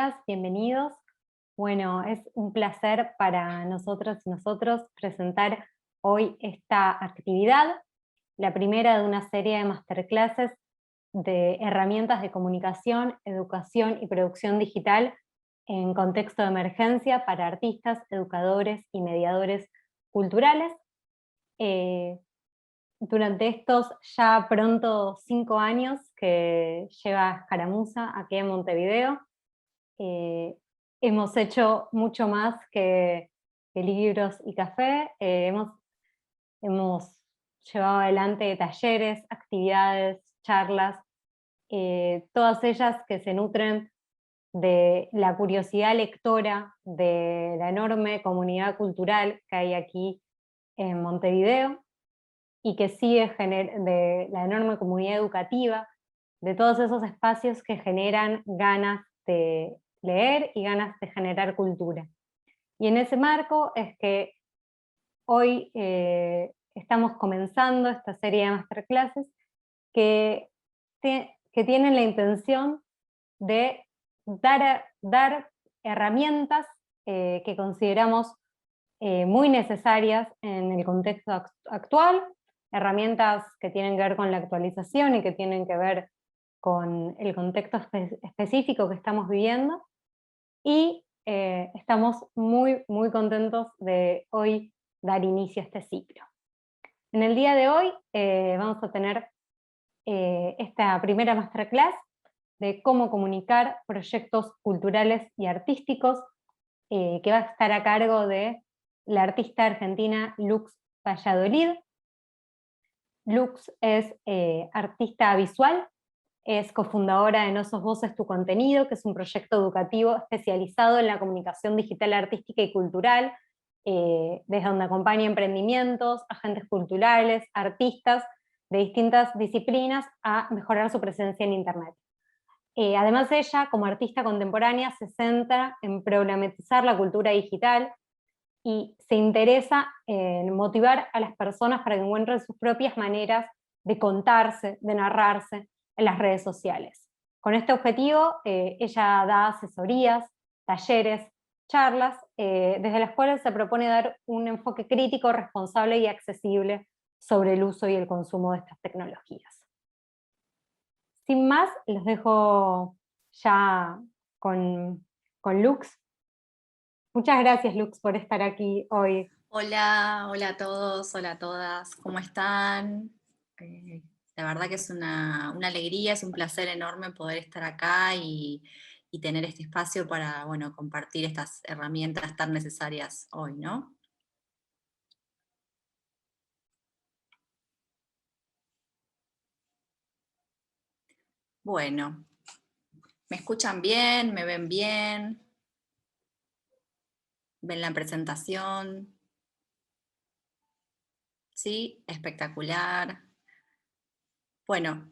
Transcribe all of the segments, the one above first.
bienvenidas, bienvenidos. Bueno, es un placer para nosotros y nosotros presentar hoy esta actividad, la primera de una serie de masterclasses de herramientas de comunicación, educación y producción digital en contexto de emergencia para artistas, educadores y mediadores culturales. Eh, Durante estos ya pronto 5 años que lleva Escaramuza aquí en Montevideo, eh, hemos hecho mucho más que libros y café. Hemos llevado adelante talleres, actividades, charlas, todas ellas que se nutren de la curiosidad lectora de la enorme comunidad cultural que hay aquí en Montevideo y que sigue de la enorme comunidad educativa, de todos esos espacios que generan ganas de leer y ganas de generar cultura. Y en ese marco es que hoy estamos comenzando esta serie de masterclasses que, que tienen la intención de dar herramientas que consideramos muy necesarias en el contexto actual, herramientas que tienen que ver con la actualización y que tienen que ver con el contexto específico que estamos viviendo, y estamos muy, muy contentos de hoy dar inicio a este ciclo. En el día de hoy vamos a tener esta primera masterclass de cómo comunicar proyectos culturales y artísticos, que va a estar a cargo de la artista argentina Lux Valladolid. Lux es artista visual, es cofundadora de No Sos Voces Tu Contenido, que es un proyecto educativo especializado en la comunicación digital, artística y cultural, desde donde acompaña emprendimientos, agentes culturales, artistas de distintas disciplinas a mejorar su presencia en Internet. Además, ella, como artista contemporánea, se centra en problematizar la cultura digital y se interesa en motivar a las personas para que encuentren sus propias maneras de contarse, de narrarse en las redes sociales. Con este objetivo, ella da asesorías, talleres, charlas, desde las cuales se propone dar un enfoque crítico, responsable y accesible sobre el uso y el consumo de estas tecnologías. Sin más, los dejo ya con Lux. Muchas gracias, Lux, por estar aquí hoy. Hola, hola a todos, hola a todas, ¿cómo están? La verdad que es una alegría, es un placer enorme poder estar acá y tener este espacio para, bueno, compartir estas herramientas tan necesarias hoy, ¿no? Bueno, ¿me escuchan bien? ¿Me ven bien? ¿Ven la presentación? ¿Sí? Espectacular. Bueno,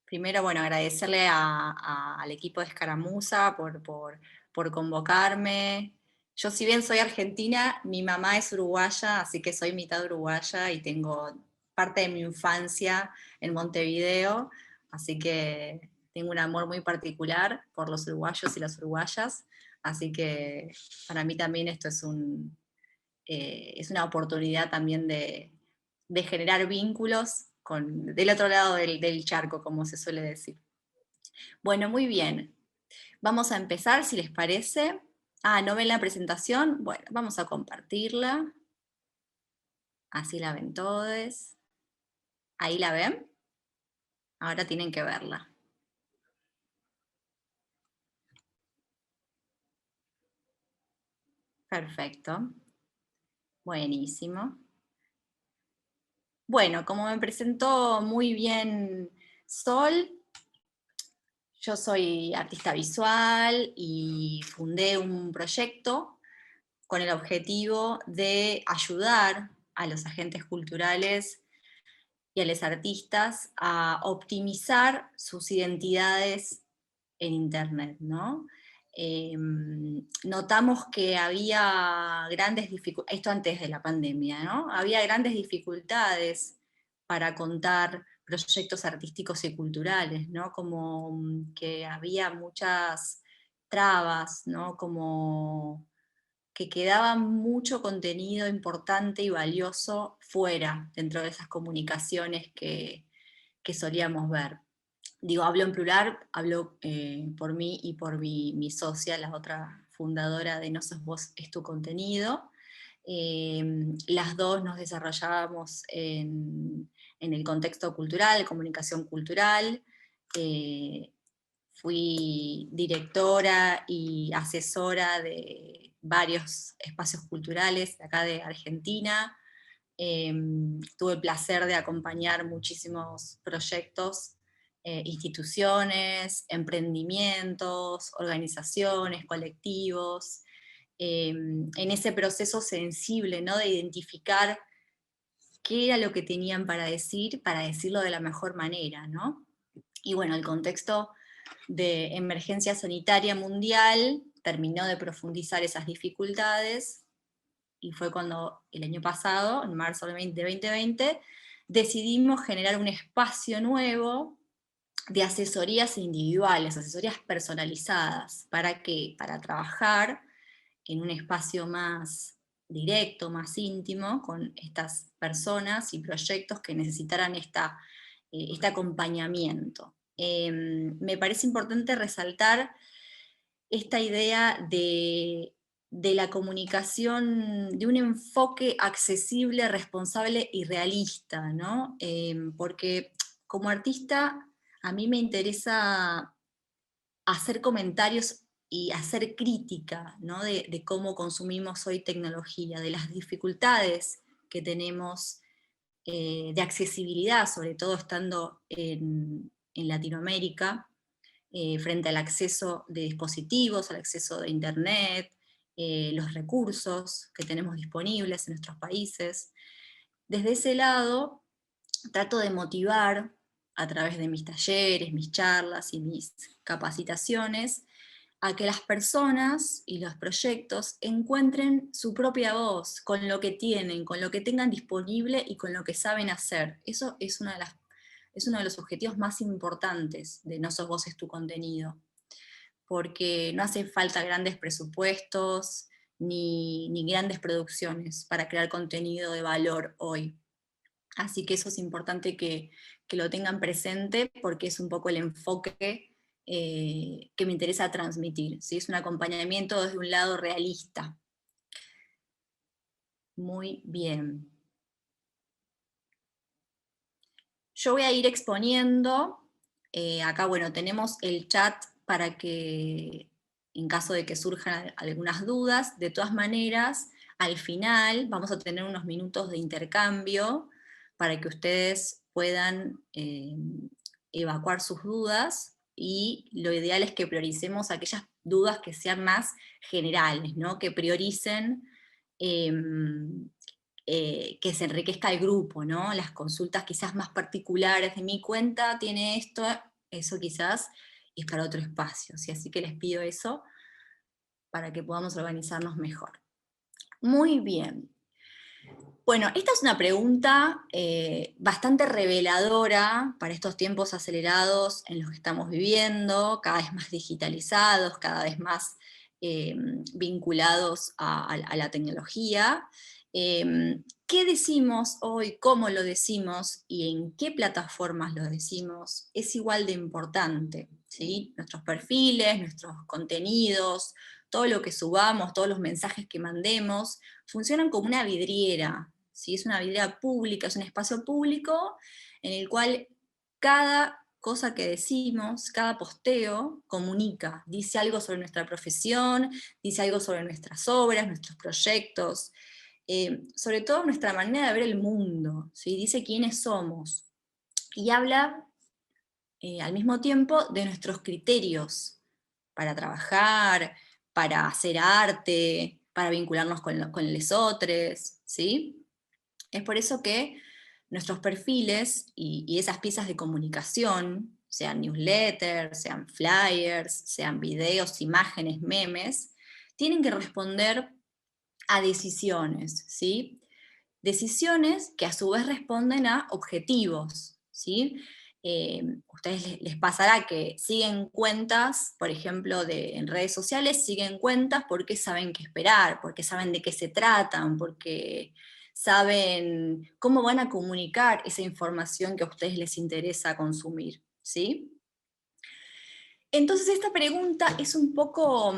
primero, bueno, agradecerle al equipo de Escaramuza por convocarme. Yo, si bien soy argentina, mi mamá es uruguaya, así que soy mitad uruguaya y tengo parte de mi infancia en Montevideo, así que tengo un amor muy particular por los uruguayos y las uruguayas, así que para mí también esto es una oportunidad también de generar vínculos del otro lado del charco, como se suele decir. Bueno, muy bien. Vamos a empezar, si les parece. ¿No ven la presentación? Bueno, vamos a compartirla. Así la ven todos. ¿Ahí la ven? Ahora tienen que verla. Perfecto. Buenísimo. Bueno, como me presentó muy bien Sol, yo soy artista visual y fundé un proyecto con el objetivo de ayudar a los agentes culturales y a los artistas a optimizar sus identidades en Internet, ¿no? Notamos que había grandes dificultades, esto antes de la pandemia, ¿no? Había grandes dificultades para contar proyectos artísticos y culturales, ¿no? Como que había muchas trabas, ¿no? Como que quedaba mucho contenido importante y valioso fuera, dentro de esas comunicaciones que solíamos ver. Digo, hablo en plural, hablo por mí y por mi socia, la otra fundadora de No Sos Vos, Es Tu Contenido. Las dos nos desarrollábamos en el contexto cultural, comunicación cultural. Fui directora y asesora de varios espacios culturales de acá de Argentina. Tuve el placer de acompañar muchísimos proyectos, instituciones, emprendimientos, organizaciones, colectivos, en ese proceso sensible, ¿no? De identificar qué era lo que tenían para decirlo de la mejor manera, ¿no? Y bueno, el contexto de emergencia sanitaria mundial terminó de profundizar esas dificultades, y fue cuando el año pasado, en marzo de 2020, decidimos generar un espacio nuevo de asesorías individuales, asesorías personalizadas. ¿Para qué? Para trabajar en un espacio más directo, más íntimo, con estas personas y proyectos que necesitaran este acompañamiento. Me parece importante resaltar esta idea de la comunicación, de un enfoque accesible, responsable y realista, ¿no? Porque como artista a mí me interesa hacer comentarios y hacer crítica, ¿no? De cómo consumimos hoy tecnología, de las dificultades que tenemos de accesibilidad, sobre todo estando en Latinoamérica, frente al acceso de dispositivos, al acceso de Internet, los recursos que tenemos disponibles en nuestros países. Desde ese lado, trato de motivar a través de mis talleres, mis charlas y mis capacitaciones, a que las personas y los proyectos encuentren su propia voz, con lo que tienen, con lo que tengan disponible y con lo que saben hacer. Eso es uno de los objetivos más importantes de No Sos Vos, Es Tu Contenido, porque no hace falta grandes presupuestos ni grandes producciones para crear contenido de valor hoy. Así que eso es importante que lo tengan presente, porque es un poco el enfoque que me interesa transmitir, ¿sí? Es un acompañamiento desde un lado realista. Muy bien. Yo voy a ir exponiendo, acá bueno, tenemos el chat para que, en caso de que surjan algunas dudas, de todas maneras, al final vamos a tener unos minutos de intercambio para que ustedes puedan evacuar sus dudas, y lo ideal es que prioricemos aquellas dudas que sean más generales, ¿no? Que prioricen que se enriquezca el grupo, ¿no? Las consultas quizás más particulares de mi cuenta tiene esto, eso quizás es para otro espacio, ¿sí? Así que les pido eso para que podamos organizarnos mejor. Muy bien. Bueno, esta es una pregunta bastante reveladora para estos tiempos acelerados en los que estamos viviendo, cada vez más digitalizados, cada vez más vinculados a la tecnología. ¿Qué decimos hoy, cómo lo decimos y en qué plataformas lo decimos? Es igual de importante, ¿sí? Nuestros perfiles, nuestros contenidos, todo lo que subamos, todos los mensajes que mandemos, funcionan como una vidriera, ¿sí? Es una vidriera pública, es un espacio público en el cual cada cosa que decimos, cada posteo, comunica, dice algo sobre nuestra profesión, dice algo sobre nuestras obras, nuestros proyectos, sobre todo nuestra manera de ver el mundo, ¿sí? Dice quiénes somos, y habla al mismo tiempo de nuestros criterios para trabajar, para hacer arte, para vincularnos con los otros, ¿sí? Es por eso que nuestros perfiles y esas piezas de comunicación, sean newsletters, sean flyers, sean videos, imágenes, memes, tienen que responder a decisiones, ¿sí? Decisiones que a su vez responden a objetivos, ¿sí? ustedes les pasará que siguen cuentas, por ejemplo, en redes sociales, siguen cuentas porque saben qué esperar, porque saben de qué se tratan, porque saben cómo van a comunicar esa información que a ustedes les interesa consumir, ¿sí? Entonces esta pregunta es un poco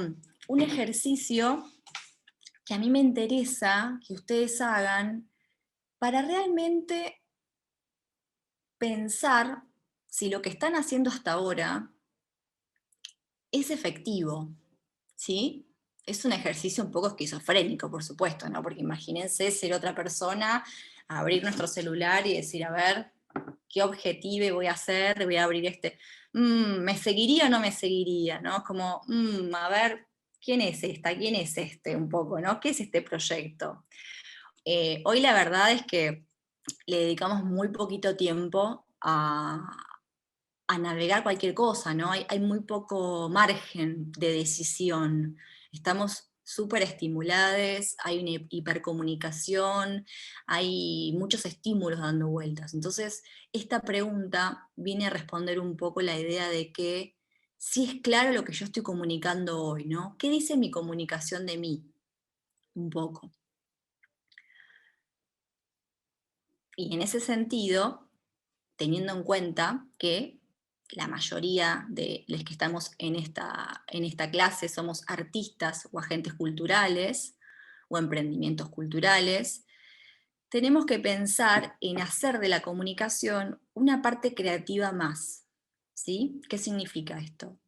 un ejercicio que a mí me interesa que ustedes hagan para realmente pensar si lo que están haciendo hasta ahora es efectivo, ¿sí? Es un ejercicio un poco esquizofrénico, por supuesto, ¿no? Porque imagínense ser otra persona, abrir nuestro celular y decir, a ver, ¿qué objetivo voy a hacer? Voy a abrir este, ¿me seguiría o no me seguiría? ¿No? Como, a ver, ¿quién es esta? ¿Quién es este? Un poco, ¿no? ¿Qué es este proyecto? Hoy la verdad es que le dedicamos muy poquito tiempo a navegar cualquier cosa, ¿no? Hay muy poco margen de decisión. Estamos súper estimulados, hay una hipercomunicación, hay muchos estímulos dando vueltas. Entonces, esta pregunta viene a responder un poco la idea de que si es claro lo que yo estoy comunicando hoy, ¿no? ¿Qué dice mi comunicación de mí? Un poco. Y en ese sentido, teniendo en cuenta que la mayoría de los que estamos en esta clase somos artistas o agentes culturales o emprendimientos culturales, tenemos que pensar en hacer de la comunicación una parte creativa más. ¿Sí? ¿Qué significa esto?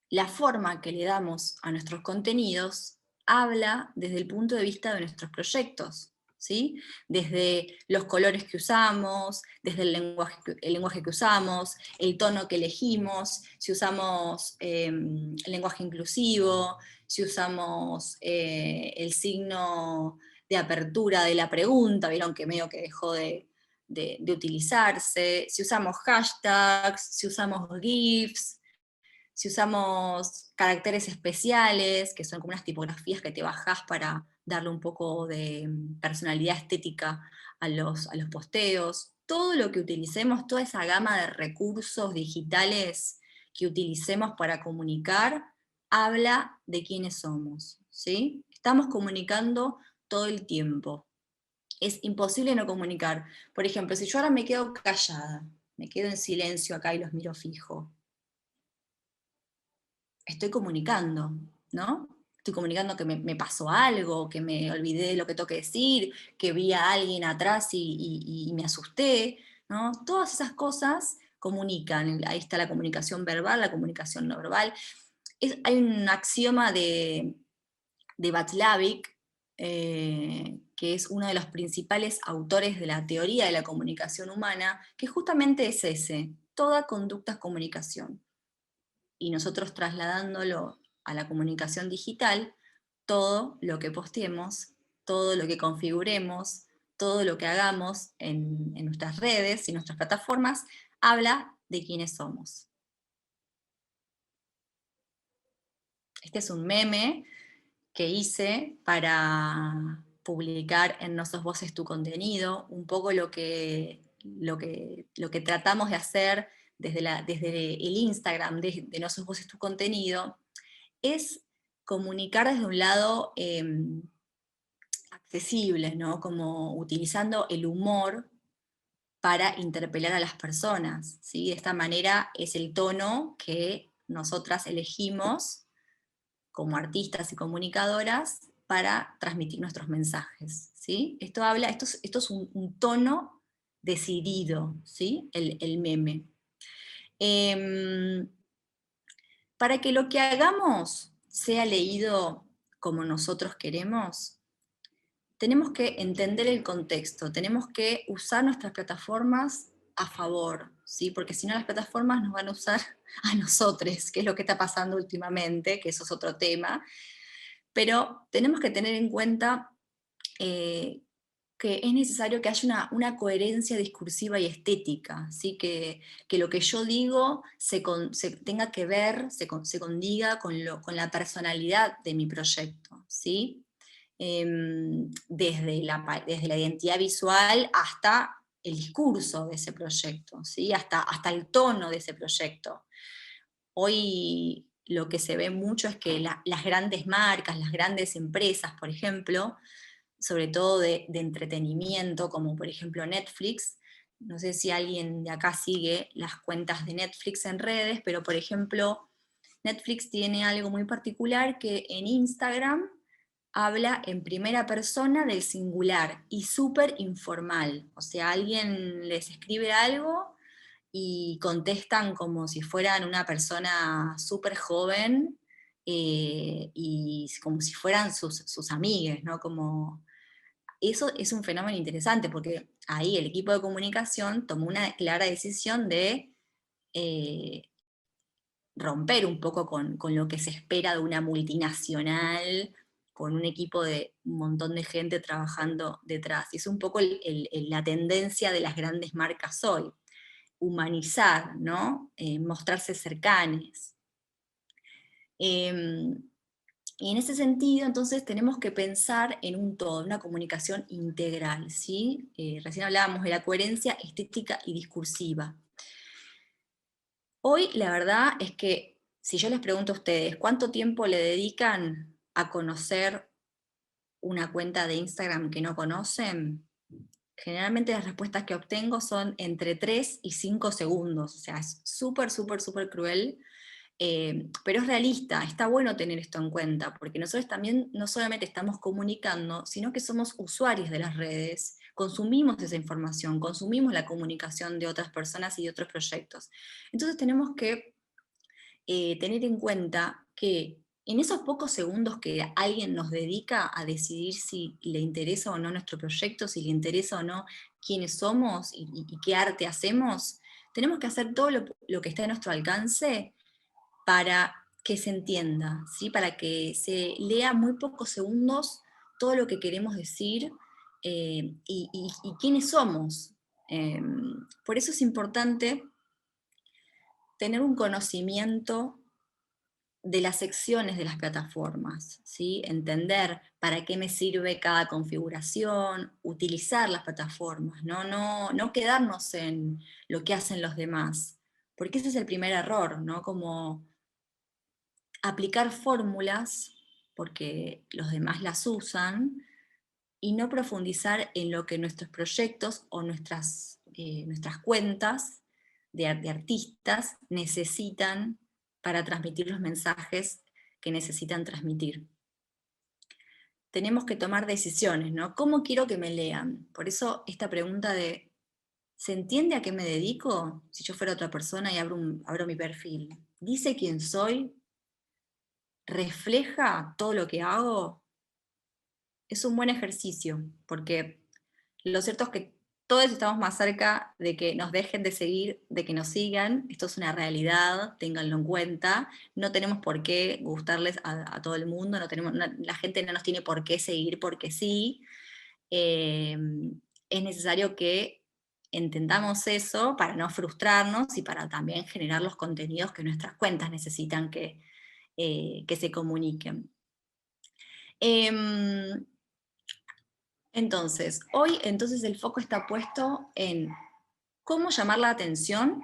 La forma que le damos a nuestros contenidos habla desde el punto de vista de nuestros proyectos. ¿Sí? Desde los colores que usamos, desde el lenguaje que usamos, el tono que elegimos, si usamos el lenguaje inclusivo, si usamos el signo de apertura de la pregunta, vieron que medio que dejó de utilizarse, si usamos hashtags, si usamos GIFs, si usamos caracteres especiales, que son como unas tipografías que te bajás para darle un poco de personalidad estética a los posteos, todo lo que utilicemos, toda esa gama de recursos digitales que utilicemos para comunicar, habla de quiénes somos, ¿sí? Estamos comunicando todo el tiempo. Es imposible no comunicar. Por ejemplo, si yo ahora me quedo callada, me quedo en silencio acá y los miro fijo, estoy comunicando, ¿no? Estoy comunicando que me pasó algo, que me olvidé de lo que tengo que decir, que vi a alguien atrás y me asusté, ¿no? Todas esas cosas comunican. Ahí está la comunicación verbal, la comunicación no verbal. Hay un axioma de Václavic, que es uno de los principales autores de la teoría de la comunicación humana, que justamente es ese: toda conducta es comunicación. Y nosotros trasladándolo a la comunicación digital, todo lo que posteemos, todo lo que configuremos, todo lo que hagamos en nuestras redes y nuestras plataformas, habla de quiénes somos. Este es un meme que hice para publicar en No Sos Vos Es Tu Contenido, un poco lo que tratamos de hacer desde el Instagram de No Sos Vos Es Tu Contenido, es comunicar desde un lado accesible, ¿no? Como utilizando el humor para interpelar a las personas, ¿sí? De esta manera es el tono que nosotras elegimos como artistas y comunicadoras para transmitir nuestros mensajes, ¿sí? Esto es un tono decidido, ¿sí? El meme. Em, para que lo que hagamos sea leído como nosotros queremos, tenemos que entender el contexto, tenemos que usar nuestras plataformas a favor, ¿sí? Porque si no las plataformas nos van a usar a nosotros, que es lo que está pasando últimamente, que eso es otro tema, pero tenemos que tener en cuenta que es necesario que haya una coherencia discursiva y estética, ¿sí? Que lo que yo digo se tenga que ver, se condiga con la personalidad de mi proyecto, ¿sí? Desde la identidad visual hasta el discurso de ese proyecto, ¿sí? Hasta el tono de ese proyecto. Hoy lo que se ve mucho es que las grandes marcas, las grandes empresas, por ejemplo, sobre todo de entretenimiento, como por ejemplo Netflix, no sé si alguien de acá sigue las cuentas de Netflix en redes, pero por ejemplo, Netflix tiene algo muy particular que en Instagram habla en primera persona del singular y súper informal. O sea, alguien les escribe algo y contestan como si fueran una persona súper joven y como si fueran sus amigues, ¿no? Como, eso es un fenómeno interesante porque ahí el equipo de comunicación tomó una clara decisión de romper un poco con lo que se espera de una multinacional, con un equipo de un montón de gente trabajando detrás. Y es un poco la tendencia de las grandes marcas hoy, humanizar, ¿no? Mostrarse cercanes. Y en ese sentido, entonces, tenemos que pensar en un todo, una comunicación integral, ¿sí? Recién hablábamos de la coherencia estética y discursiva. Hoy, la verdad es que, si yo les pregunto a ustedes, ¿cuánto tiempo le dedican a conocer una cuenta de Instagram que no conocen? Generalmente las respuestas que obtengo son entre 3 y 5 segundos, o sea, es súper, súper, súper cruel. Pero es realista, está bueno tener esto en cuenta, porque nosotros también no solamente estamos comunicando, sino que somos usuarios de las redes, consumimos esa información, consumimos la comunicación de otras personas y de otros proyectos. Entonces tenemos que tener en cuenta que en esos pocos segundos que alguien nos dedica a decidir si le interesa o no nuestro proyecto, si le interesa o no quiénes somos y qué arte hacemos, tenemos que hacer todo lo que está a nuestro alcance para que se entienda, ¿sí? Para que se lea muy pocos segundos todo lo que queremos decir y quiénes somos. Por eso es importante tener un conocimiento de las secciones de las plataformas, ¿sí? Entender para qué me sirve cada configuración, utilizar las plataformas, no quedarnos en lo que hacen los demás, porque ese es el primer error, ¿no? Como aplicar fórmulas, porque los demás las usan, y no profundizar en lo que nuestros proyectos o nuestras cuentas de artistas necesitan para transmitir los mensajes que necesitan transmitir. Tenemos que tomar decisiones, ¿no? ¿Cómo quiero que me lean? Por eso esta pregunta de, ¿se entiende a qué me dedico? Si yo fuera otra persona y abro mi perfil, ¿dice quién soy? ¿Refleja todo lo que hago? Es un buen ejercicio, porque lo cierto es que todos estamos más cerca de que nos dejen de seguir, de que nos sigan. Esto es una realidad, ténganlo en cuenta. No tenemos por qué gustarles a todo el mundo, la gente no nos tiene por qué seguir porque sí. Eh, es necesario que entendamos eso para no frustrarnos y para también generar los contenidos que nuestras cuentas necesitan que se comuniquen. Entonces, hoy el foco está puesto en cómo llamar la atención,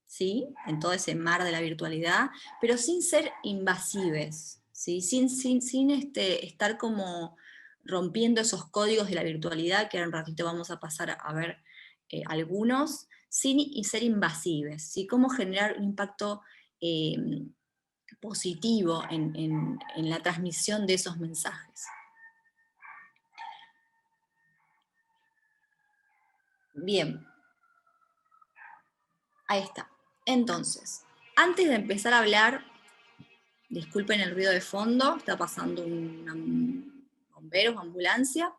¿sí? En todo ese mar de la virtualidad, pero sin ser invasives, ¿sí? Sin estar como rompiendo esos códigos de la virtualidad, que ahora un ratito vamos a pasar a ver algunos, sin ser invasives, ¿sí? Cómo generar un impacto positivo en la transmisión de esos mensajes. Bien, ahí está. Entonces, antes de empezar a hablar, disculpen el ruido de fondo, está pasando un bombero o ambulancia.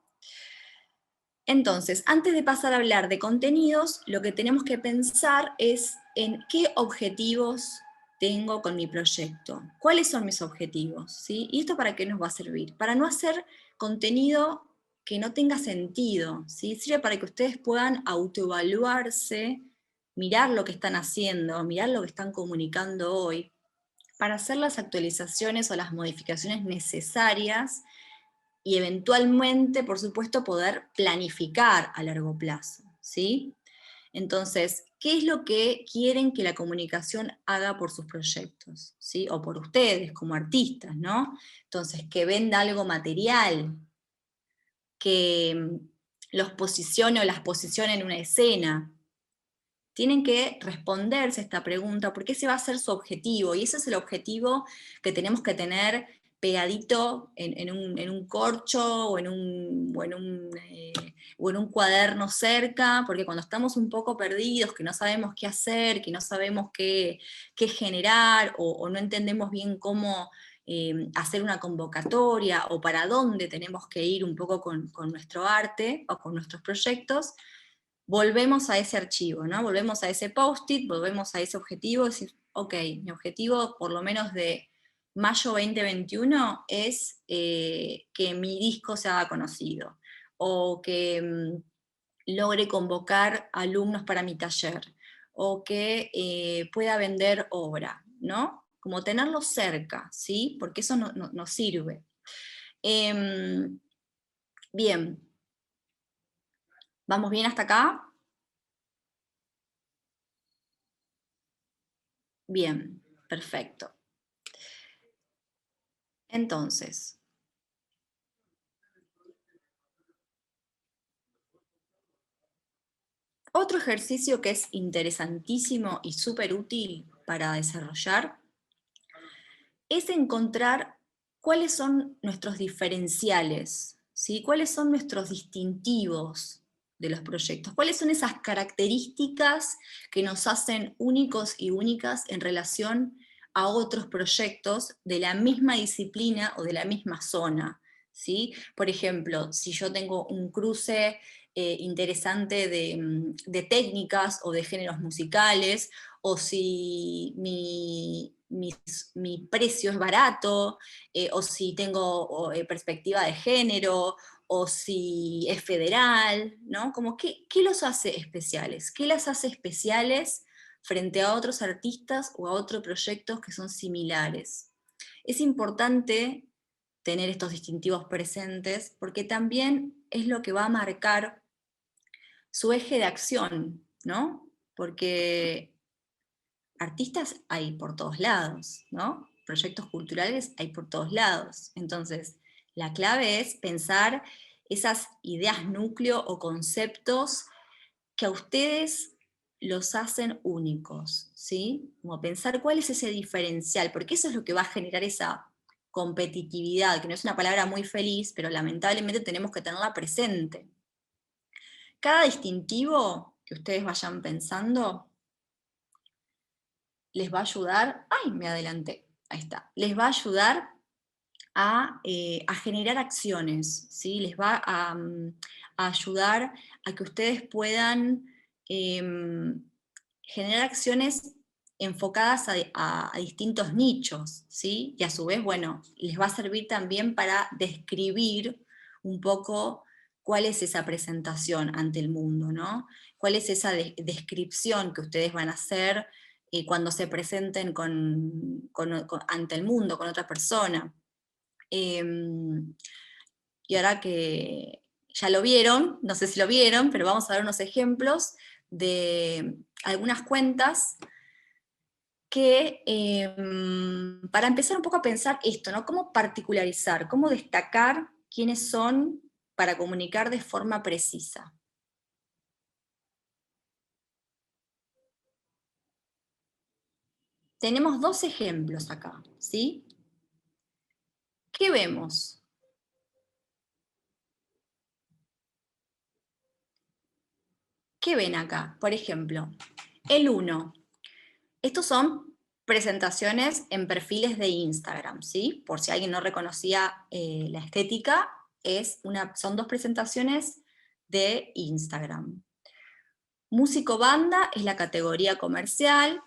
Entonces, antes de pasar a hablar de contenidos, lo que tenemos que pensar es en qué objetivos tengo con mi proyecto. ¿Cuáles son mis objetivos? ¿Sí? ¿Y esto para qué nos va a servir? Para no hacer contenido que no tenga sentido, ¿sí? Sirve para que ustedes puedan autoevaluarse, mirar lo que están haciendo, mirar lo que están comunicando hoy, para hacer las actualizaciones o las modificaciones necesarias y eventualmente, por supuesto, poder planificar a largo plazo, ¿sí? Entonces, ¿qué es lo que quieren que la comunicación haga por sus proyectos? ¿Sí? O por ustedes como artistas, ¿no? Entonces, que venda algo material, que los posicione o las posicione en una escena. Tienen que responderse a esta pregunta, porque ese va a ser su objetivo, y ese es el objetivo que tenemos que tener pegadito en un corcho o en un cuaderno cerca, porque cuando estamos un poco perdidos, que no sabemos qué hacer, que no sabemos qué generar, o no entendemos bien cómo hacer una convocatoria, o para dónde tenemos que ir un poco con nuestro arte o con nuestros proyectos, volvemos a ese archivo, ¿no? Volvemos a ese post-it, volvemos a ese objetivo, decir, ok, mi objetivo por lo menos de mayo 2021 es que mi disco se haga conocido, o que logre convocar alumnos para mi taller, o que pueda vender obra, ¿no? Como tenerlo cerca, ¿sí? Porque eso nos sirve. Bien, ¿vamos bien hasta acá? Bien, perfecto. Entonces, otro ejercicio que es interesantísimo y súper útil para desarrollar es encontrar cuáles son nuestros diferenciales, ¿sí? Cuáles son nuestros distintivos de los proyectos, cuáles son esas características que nos hacen únicos y únicas en relación a otros proyectos de la misma disciplina o de la misma zona, ¿sí? Por ejemplo, si yo tengo un cruce interesante de técnicas o de géneros musicales, o si mi precio es barato, o si tengo perspectiva de género, o si es federal, ¿no? Como ¿qué los hace especiales? ¿Qué las hace especiales frente a otros artistas o a otros proyectos que son similares? Es importante tener estos distintivos presentes porque también es lo que va a marcar su eje de acción, ¿no? Porque artistas hay por todos lados, ¿no? Proyectos culturales hay por todos lados. Entonces, la clave es pensar esas ideas núcleo o conceptos que a ustedes los hacen únicos, ¿sí? Como pensar cuál es ese diferencial, porque eso es lo que va a generar esa competitividad, que no es una palabra muy feliz, pero lamentablemente tenemos que tenerla presente. Cada distintivo que ustedes vayan pensando les va a ayudar, ¡ay, me adelanté! Ahí está, les va a ayudar a generar acciones, ¿sí? Les va a ayudar a que ustedes puedan generar acciones enfocadas a distintos nichos, ¿sí? Y a su vez, bueno, les va a servir también para describir un poco cuál es esa presentación ante el mundo, ¿no? Cuál es esa descripción que ustedes van a hacer cuando se presenten ante el mundo, con otra persona. Y ahora que ya lo vieron, no sé si lo vieron, pero vamos a ver unos ejemplos de algunas cuentas que, para empezar un poco a pensar esto, ¿no? Cómo particularizar, cómo destacar quiénes son para comunicar de forma precisa. Tenemos dos ejemplos acá, ¿sí? ¿Qué vemos? ¿Qué ven acá? Por ejemplo, el 1. Estos son presentaciones en perfiles de Instagram, ¿sí? Por si alguien no reconocía la estética, son dos presentaciones de Instagram. Músico banda es la categoría comercial.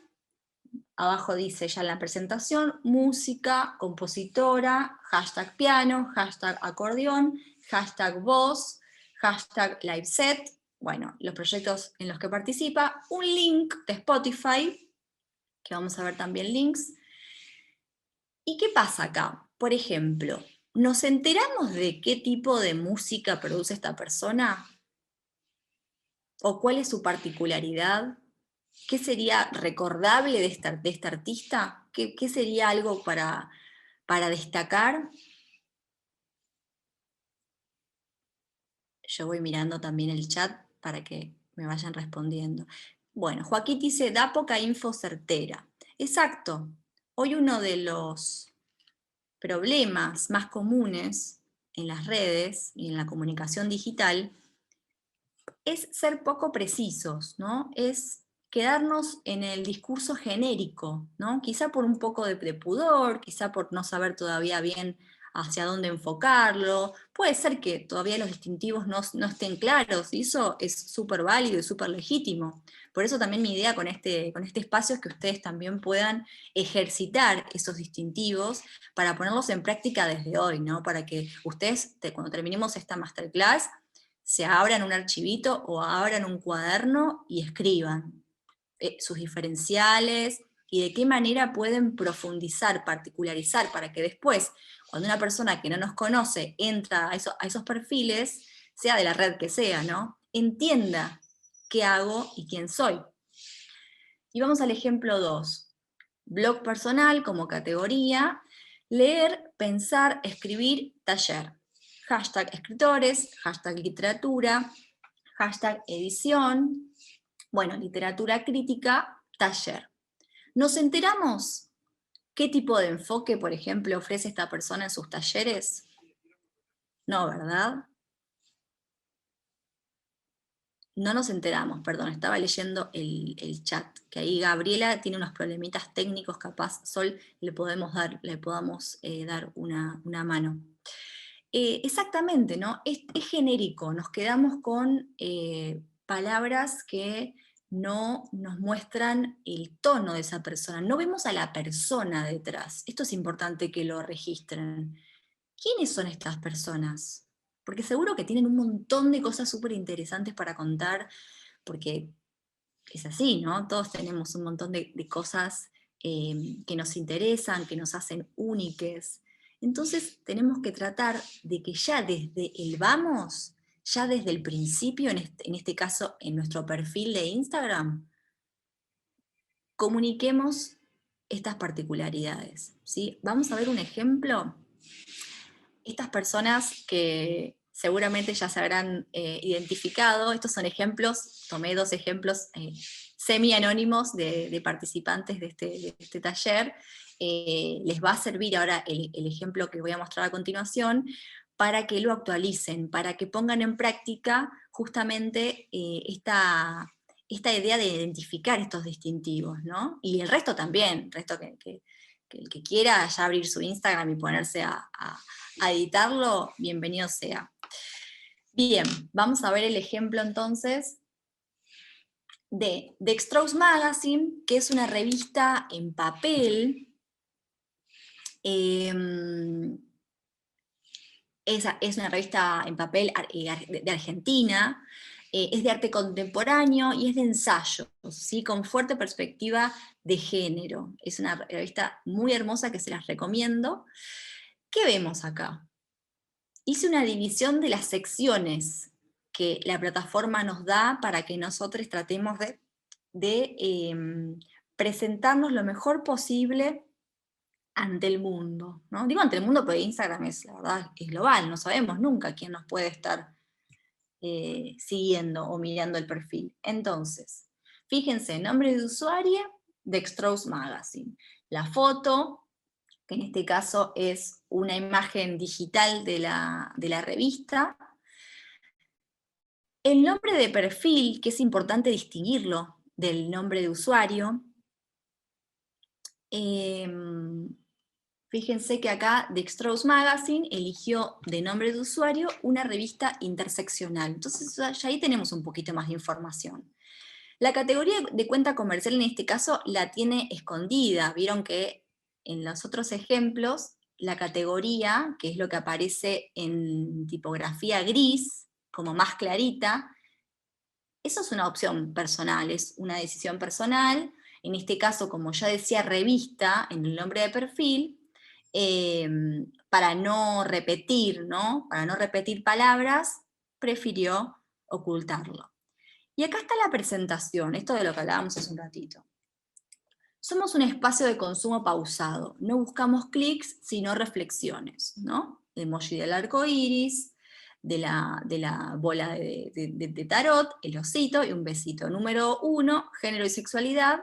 Abajo dice ya en la presentación, música, compositora, hashtag piano, hashtag acordeón, hashtag voz, hashtag live set. Bueno, los proyectos en los que participa, un link de Spotify, que vamos a ver también links. ¿Y qué pasa acá? Por ejemplo, ¿nos enteramos de qué tipo de música produce esta persona? ¿O cuál es su particularidad? ¿Qué sería recordable de este artista? ¿Qué sería algo para destacar? Yo voy mirando también el chat para que me vayan respondiendo. Bueno, Joaquín dice, da poca info certera. Exacto. Hoy uno de los problemas más comunes en las redes y en la comunicación digital es ser poco precisos, ¿no? Es quedarnos en el discurso genérico, ¿no? Quizá por un poco de pudor, quizá por no saber todavía bien hacia dónde enfocarlo. Puede ser que todavía los distintivos no estén claros, y eso es súper válido y súper legítimo. Por eso también mi idea con este espacio es que ustedes también puedan ejercitar esos distintivos para ponerlos en práctica desde hoy, ¿no? Para que ustedes, cuando terminemos esta masterclass, se abran un archivito o abran un cuaderno y escriban sus diferenciales y de qué manera pueden profundizar, particularizar, para que después, cuando una persona que no nos conoce entra a esos perfiles, sea de la red que sea, ¿no? Entienda qué hago y quién soy. Y vamos al ejemplo 2. Blog personal como categoría, leer, pensar, escribir, taller. Hashtag escritores, hashtag literatura, hashtag edición, bueno, literatura crítica, taller. ¿Nos enteramos qué tipo de enfoque, por ejemplo, ofrece esta persona en sus talleres? No, ¿verdad? No nos enteramos, perdón, estaba leyendo el chat, que ahí Gabriela tiene unos problemitas técnicos, capaz Sol le podamos dar una mano. Exactamente, ¿no? Es genérico, nos quedamos con palabras que no nos muestran el tono de esa persona, no vemos a la persona detrás. Esto es importante que lo registren. ¿Quiénes son estas personas? Porque seguro que tienen un montón de cosas súper interesantes para contar, porque es así, ¿no? Todos tenemos un montón de cosas que nos interesan, que nos hacen úniques. Entonces tenemos que tratar de que ya desde el vamos, ya desde el principio, en este caso en nuestro perfil de Instagram, comuniquemos estas particularidades, ¿sí? Vamos a ver un ejemplo. Estas personas que seguramente ya se habrán identificado, estos son ejemplos, tomé 2 ejemplos semi-anónimos de participantes de este taller. Les va a servir ahora el ejemplo que voy a mostrar a continuación para que lo actualicen, para que pongan en práctica justamente esta idea de identificar estos distintivos, ¿no? Y el resto también, el resto que el que quiera ya abrir su Instagram y ponerse a editarlo, bienvenido sea. Bien, vamos a ver el ejemplo entonces de Dextrose Magazine, que es una revista en papel. Es una revista en papel de Argentina, es de arte contemporáneo y es de ensayos, ¿sí? Con fuerte perspectiva de género. Es una revista muy hermosa que se las recomiendo. ¿Qué vemos acá? Hice una división de las secciones que la plataforma nos da para que nosotros tratemos de presentarnos lo mejor posible ante el mundo, ¿no? Digo ante el mundo porque Instagram es, la verdad, es global, no sabemos nunca quién nos puede estar siguiendo o mirando el perfil. Entonces, fíjense, nombre de usuario, Dextrose Magazine. La foto, que en este caso es una imagen digital de la revista. El nombre de perfil, que es importante distinguirlo del nombre de usuario. Fíjense que acá Dextrose Magazine eligió de nombre de usuario una revista interseccional. Entonces ya ahí tenemos un poquito más de información. La categoría de cuenta comercial en este caso la tiene escondida. Vieron que en los otros ejemplos la categoría, que es lo que aparece en tipografía gris, como más clarita, eso es una opción personal, es una decisión personal. En este caso, como ya decía revista en el nombre de perfil, para no repetir, ¿no? Para no repetir palabras, prefirió ocultarlo. Y acá está la presentación, esto de lo que hablábamos hace un ratito. Somos un espacio de consumo pausado, no buscamos clics, sino reflexiones, ¿no? Emoji del arco iris, de la bola de tarot, el osito y un besito. Número 1, género y sexualidad,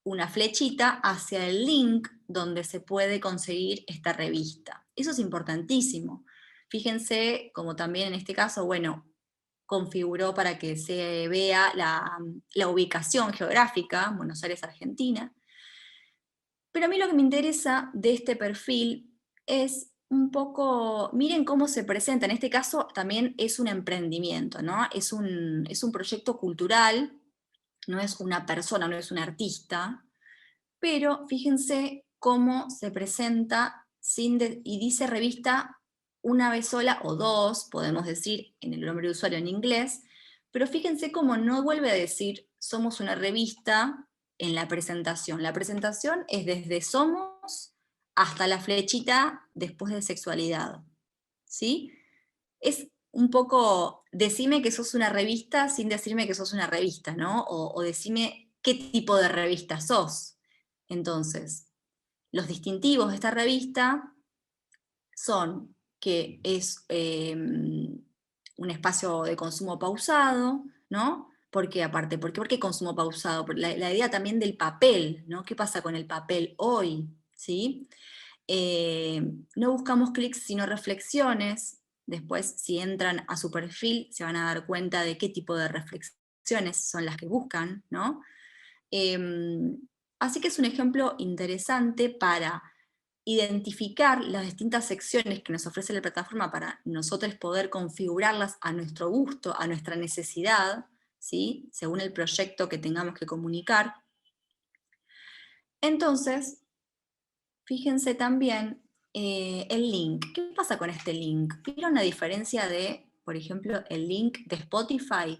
una flechita hacia el link donde se puede conseguir esta revista. Eso es importantísimo. Fíjense, como también en este caso, bueno, configuró para que se vea la ubicación geográfica, Buenos Aires, Argentina. Pero a mí lo que me interesa de este perfil es un poco, miren cómo se presenta, en este caso también es un emprendimiento, ¿no? Es un proyecto cultural, no es una persona, no es un artista, pero fíjense cómo se presenta y dice revista una vez sola o dos, podemos decir en el nombre de usuario en inglés, pero fíjense cómo no vuelve a decir somos una revista en la presentación. La presentación es desde somos hasta la flechita después de sexualidad, ¿sí? Es un poco, decime que sos una revista sin decirme que sos una revista, ¿no? O decime qué tipo de revista sos. Entonces, los distintivos de esta revista son que es un espacio de consumo pausado, ¿no? ¿Por qué aparte? ¿Por qué consumo pausado? La idea también del papel, ¿no? ¿Qué pasa con el papel hoy? ¿Sí? No buscamos clics sino reflexiones. Después, si entran a su perfil, se van a dar cuenta de qué tipo de reflexiones son las que buscan, ¿no? Así que es un ejemplo interesante para identificar las distintas secciones que nos ofrece la plataforma para nosotros poder configurarlas a nuestro gusto, a nuestra necesidad, ¿sí? Según el proyecto que tengamos que comunicar. Entonces, fíjense también el link. ¿Qué pasa con este link? ¿Vieron la diferencia de, por ejemplo, el link de Spotify?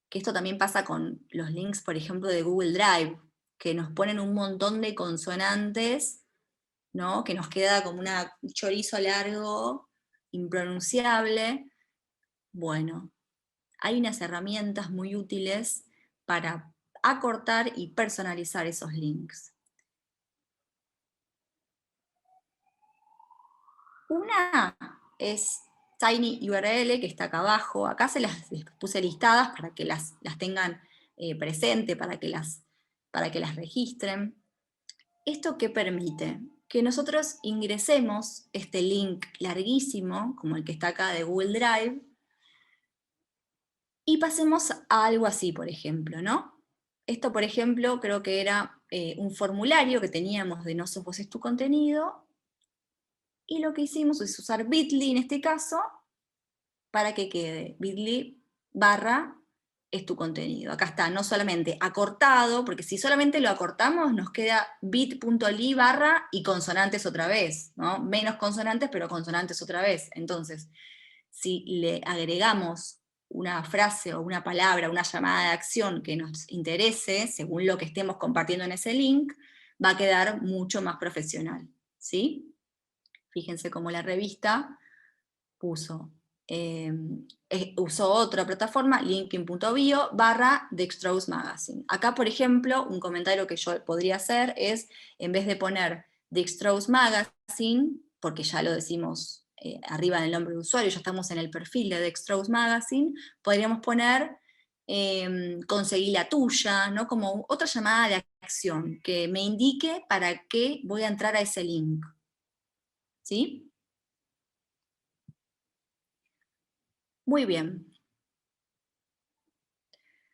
Que esto también pasa con los links, por ejemplo, de Google Drive, que nos ponen un montón de consonantes, ¿no? Que nos queda como un chorizo largo, impronunciable. Bueno, hay unas herramientas muy útiles para acortar y personalizar esos links. Una es TinyURL, que está acá abajo. Acá les puse listadas para que las tengan presente, para que las registren. ¿Esto qué permite? Que nosotros ingresemos este link larguísimo, como el que está acá de Google Drive, y pasemos a algo así, por ejemplo, ¿no? Esto, por ejemplo, creo que era un formulario que teníamos de No sos vos es tu contenido, y lo que hicimos es usar Bitly en este caso, para que quede Bitly barra es tu contenido. Acá está, no solamente acortado, porque si solamente lo acortamos nos queda bit.ly barra y consonantes otra vez, ¿no? Menos consonantes, pero consonantes otra vez. Entonces, si le agregamos una frase o una palabra, una llamada de acción que nos interese, según lo que estemos compartiendo en ese link, va a quedar mucho más profesional, ¿sí? Fíjense cómo la revista usó otra plataforma, linkin.bio barra Dextrose Magazine. Acá, por ejemplo, un comentario que yo podría hacer es, en vez de poner Dextrose Magazine, porque ya lo decimos arriba en el nombre de usuario, ya estamos en el perfil de Dextrose Magazine, podríamos poner conseguí la tuya, ¿no? Como otra llamada de acción que me indique para qué voy a entrar a ese link. ¿Sí? Muy bien.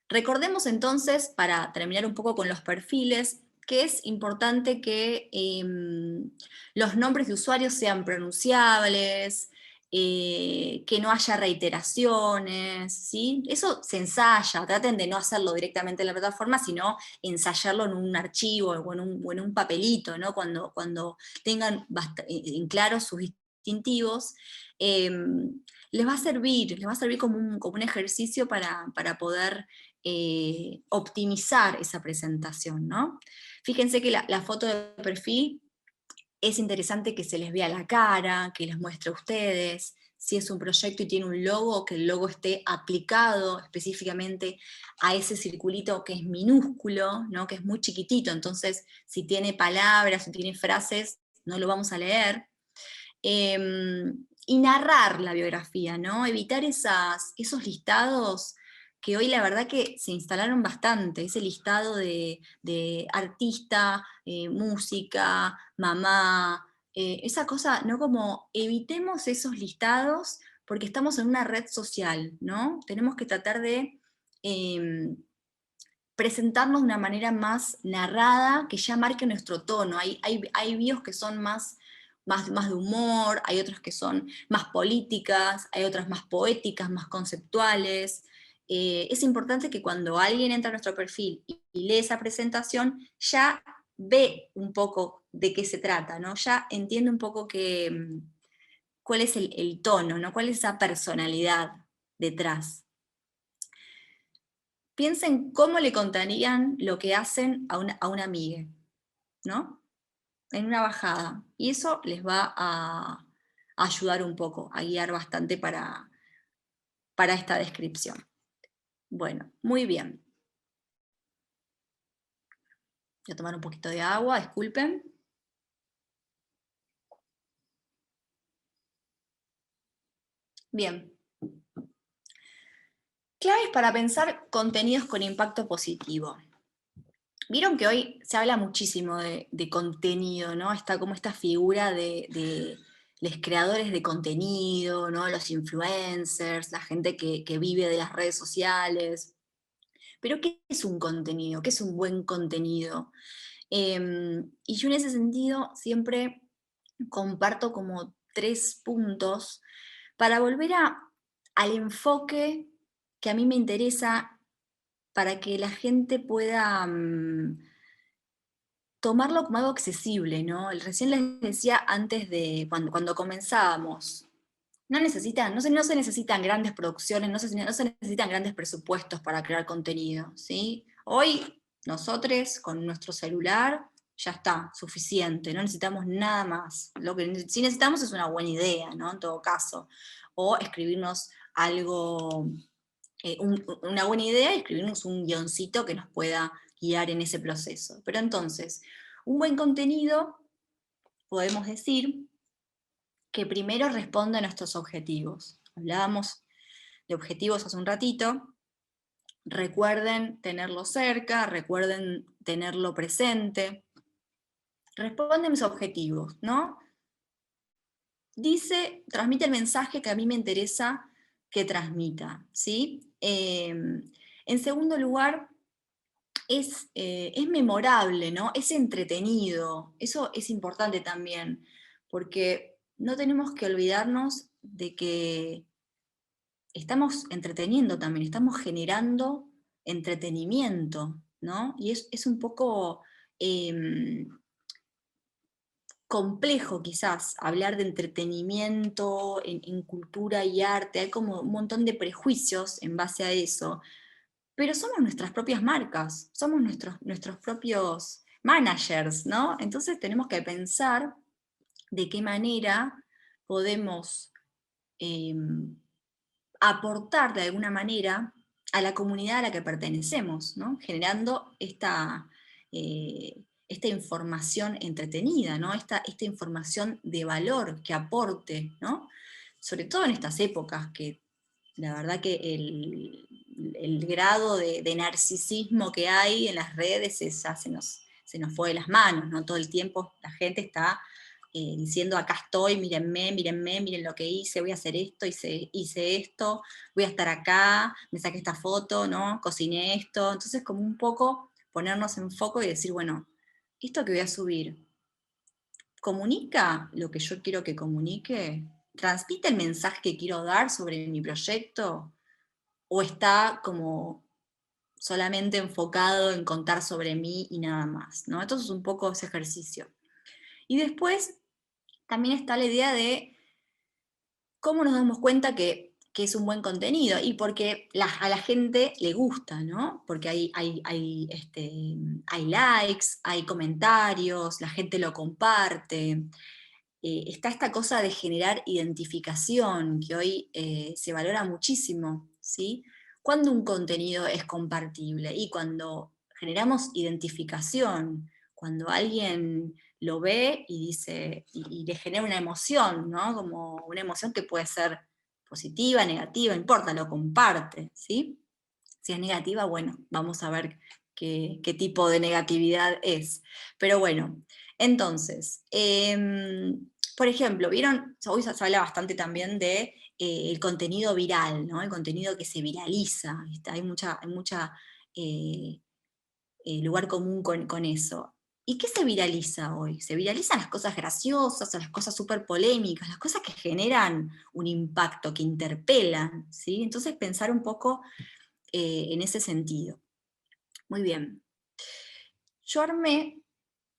Recordemos entonces, para terminar un poco con los perfiles, que es importante que los nombres de usuarios sean pronunciables, que no haya reiteraciones, ¿sí? Eso se ensaya, traten de no hacerlo directamente en la plataforma, sino ensayarlo en un archivo o en un papelito, ¿no? Cuando tengan en claro sus distintivos. Les va a servir como un ejercicio para poder optimizar esa presentación, ¿no? Fíjense que la foto de perfil es interesante que se les vea la cara, que les muestre a ustedes. Si es un proyecto y tiene un logo, que el logo esté aplicado específicamente a ese circulito que es minúsculo, ¿no? Que es muy chiquitito, entonces si tiene palabras o tiene frases, no lo vamos a leer. Y narrar la biografía, ¿no? Evitar esos listados que hoy la verdad que se instalaron bastante, ese listado de artista, música, mamá, esa cosa, ¿no? Como evitemos esos listados porque estamos en una red social, ¿no? Tenemos que tratar de presentarnos de una manera más narrada, que ya marque nuestro tono. Hay bios que son más de humor, hay otras que son más políticas, hay otras más poéticas, más conceptuales. Es importante que cuando alguien entra a nuestro perfil y lee esa presentación, ya ve un poco de qué se trata, ¿no? Ya entiende un poco cuál es el tono, ¿no? Cuál es esa personalidad detrás. Piensen cómo le contarían lo que hacen a una amiga, ¿no? En una bajada. Y eso les va a ayudar un poco, a guiar bastante para esta descripción. Bueno, muy bien. Voy a tomar un poquito de agua, disculpen. Bien. Claves para pensar contenidos con impacto positivo. Vieron que hoy se habla muchísimo de contenido, ¿no? Está como esta figura de los creadores de contenido, ¿no? Los influencers, la gente que vive de las redes sociales. Pero ¿qué es un contenido? ¿Qué es un buen contenido? Y yo en ese sentido siempre comparto como 3 puntos para volver al enfoque que a mí me interesa para que la gente pueda tomarlo como algo accesible, ¿no? Recién les decía antes de cuando comenzábamos, no se necesitan grandes producciones, no se necesitan grandes presupuestos para crear contenido, ¿sí? Hoy nosotros con nuestro celular ya está, suficiente, no necesitamos nada más. Lo que sí necesitamos es una buena idea, ¿no? En todo caso. O escribirnos algo, una buena idea y escribirnos un guioncito que nos pueda guiar en ese proceso. Pero entonces, un buen contenido, podemos decir, que primero responde a nuestros objetivos. Hablábamos de objetivos hace un ratito. Recuerden tenerlo cerca, recuerden tenerlo presente. Responde a mis objetivos, ¿no? Transmite el mensaje que a mí me interesa que transmita, ¿sí? En segundo lugar, es memorable, ¿no? Es entretenido. Eso es importante también, porque no tenemos que olvidarnos de que estamos entreteniendo también, estamos generando entretenimiento, ¿no? Y es un poco complejo quizás hablar de entretenimiento en cultura y arte, hay como un montón de prejuicios en base a eso, pero somos nuestras propias marcas, somos nuestros propios managers, ¿no? Entonces tenemos que pensar de qué manera podemos aportar de alguna manera a la comunidad a la que pertenecemos, ¿no? Generando esta información entretenida, ¿no? Esta información de valor que aporte, ¿no? Sobre todo en estas épocas que la verdad que el grado de narcisismo que hay en las redes se nos fue de las manos, ¿no? Todo el tiempo la gente está diciendo acá estoy, mírenme, mírenme, miren lo que hice, voy a hacer esto, hice esto, voy a estar acá, me saqué esta foto, ¿no? Cociné esto. Entonces como un poco ponernos en foco y decir, bueno, esto que voy a subir, ¿comunica lo que yo quiero que comunique? ¿Transmite el mensaje que quiero dar sobre mi proyecto? ¿O está como solamente enfocado en contar sobre mí y nada más? ¿No? Entonces es un poco ese ejercicio. Y después también está la idea de cómo nos damos cuenta que que es un buen contenido? Y porque a la gente le gusta, ¿no? Porque hay likes, hay comentarios, la gente lo comparte. Está esta cosa de generar identificación, que hoy se valora muchísimo, ¿sí? Cuando un contenido es compartible y cuando generamos identificación, cuando alguien lo ve y dice, y le genera una emoción, ¿no? Como una emoción que puede ser positiva, negativa, no importa, lo comparte, ¿sí? Si es negativa, bueno, vamos a ver qué tipo de negatividad es. Pero bueno, entonces, por ejemplo, ¿vieron? Hoy se habla bastante también de el contenido viral, ¿no? El contenido que se viraliza. ¿Viste? Hay mucha eh, lugar común con eso. ¿Y qué se viraliza hoy? Se viralizan las cosas graciosas, las cosas súper polémicas, las cosas que generan un impacto, que interpelan, ¿sí? Entonces pensar un poco en ese sentido. Muy bien. Yo armé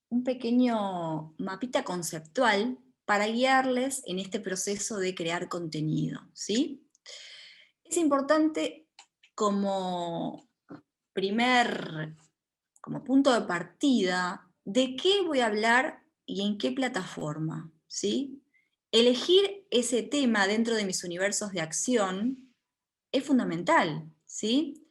un pequeño mapita conceptual para guiarles en este proceso de crear contenido, ¿sí? Es importante como como punto de partida, de qué voy a hablar y en qué plataforma, ¿sí? Elegir ese tema dentro de mis universos de acción es fundamental, ¿sí?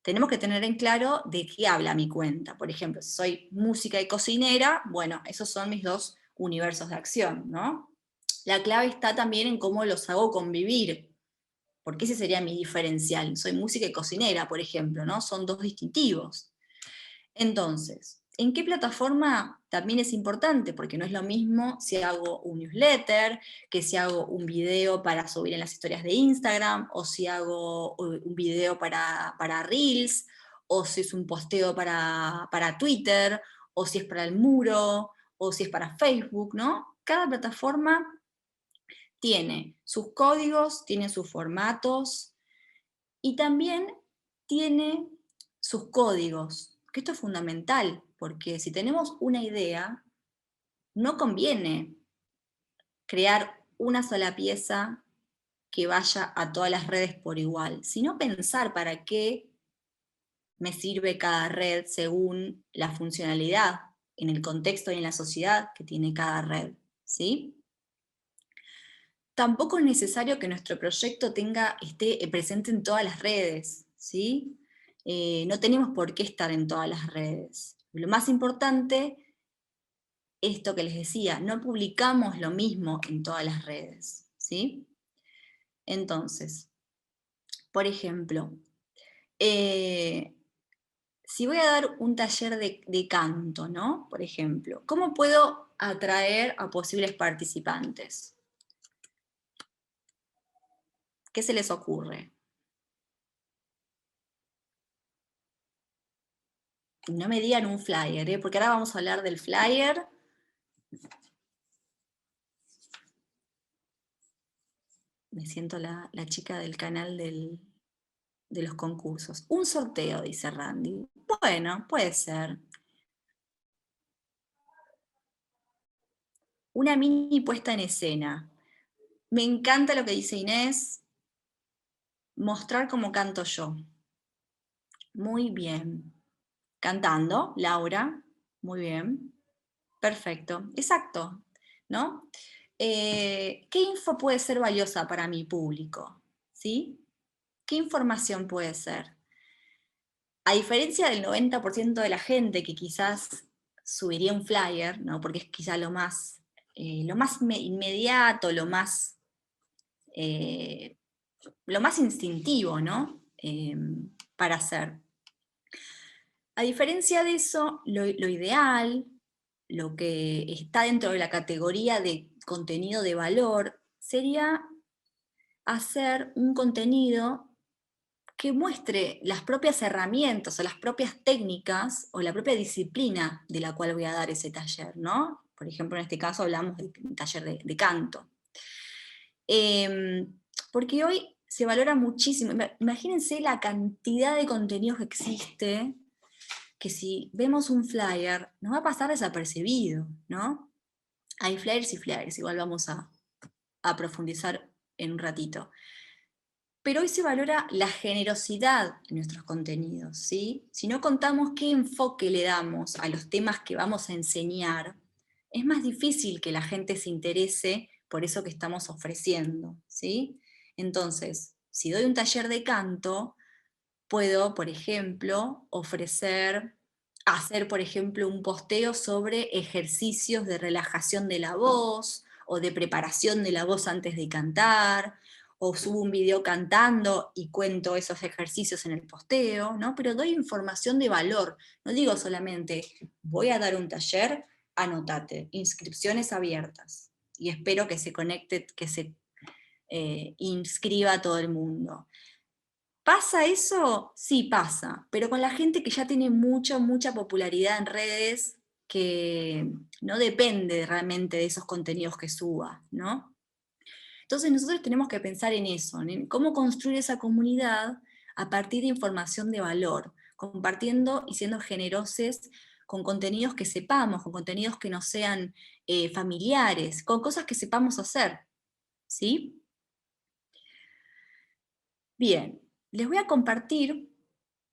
Tenemos que tener en claro de qué habla mi cuenta. Por ejemplo, si soy música y cocinera, bueno, esos son mis dos universos de acción, ¿no? La clave está también en cómo los hago convivir, porque ese sería mi diferencial. Soy música y cocinera, por ejemplo, ¿no? Son dos distintivos. Entonces, ¿en qué plataforma también es importante? Porque no es lo mismo si hago un newsletter, que si hago un video para subir en las historias de Instagram, o si hago un video para Reels, o si es un posteo para Twitter, o si es para el muro, o si es para Facebook, ¿no? Cada plataforma tiene sus códigos, tiene sus formatos, y también tiene sus códigos, que esto es fundamental, porque si tenemos una idea, no conviene crear una sola pieza que vaya a todas las redes por igual, sino pensar para qué me sirve cada red según la funcionalidad en el contexto y en la sociedad que tiene cada red, ¿sí? Tampoco es necesario que nuestro proyecto esté presente en todas las redes, ¿sí? No tenemos por qué estar en todas las redes. Lo más importante, esto que les decía, no publicamos lo mismo en todas las redes, ¿sí? Entonces, por ejemplo, si voy a dar un taller de canto, ¿no? Por ejemplo, ¿cómo puedo atraer a posibles participantes? ¿Qué se les ocurre? No me digan un flyer, porque ahora vamos a hablar del flyer. Me siento la chica del canal de los concursos. Un sorteo, dice Randy. Bueno, puede ser. Una mini puesta en escena. Me encanta lo que dice Inés. Mostrar cómo canto yo. Muy bien. Cantando, Laura. Muy bien. Perfecto. Exacto. ¿No? ¿Qué info puede ser valiosa para mi público? ¿Sí? ¿Qué información puede ser? A diferencia del 90% de la gente que quizás subiría un flyer, ¿no? Porque es quizá lo más inmediato, eh, lo más instintivo, ¿no? Para hacer. A diferencia de eso, lo ideal, lo que está dentro de la categoría de contenido de valor, sería hacer un contenido que muestre las propias herramientas o las propias técnicas o la propia disciplina de la cual voy a dar ese taller, ¿no? Por ejemplo, en este caso hablamos de un taller de canto. Porque hoy se valora muchísimo. Imagínense la cantidad de contenidos que existe, que si vemos un flyer, nos va a pasar desapercibido, ¿no? Hay flyers y flyers, igual vamos a profundizar en un ratito. pero hoy se valora la generosidad en nuestros contenidos, ¿sí? Si no contamos qué enfoque le damos a los temas que vamos a enseñar, es más difícil que la gente se interese por eso que estamos ofreciendo, ¿sí? Entonces, si doy un taller de canto, puedo, por ejemplo, hacer, por ejemplo, un posteo sobre ejercicios de relajación de la voz o de preparación de la voz antes de cantar, o subo un video cantando y cuento esos ejercicios en el posteo, ¿no? Pero doy información de valor, no digo solamente voy a dar un taller, anótate, inscripciones abiertas, y espero que se conecte, que se inscriba a todo el mundo. ¿Pasa eso? Sí, pasa, pero con la gente que ya tiene mucha popularidad en redes, que no depende realmente de esos contenidos que suba, ¿no? Entonces nosotros tenemos que pensar en eso, en cómo construir esa comunidad a partir de información de valor, compartiendo y siendo generosos con contenidos que sepamos, con contenidos que no sean familiares, con cosas que sepamos hacer, ¿sí? Bien, les voy a compartir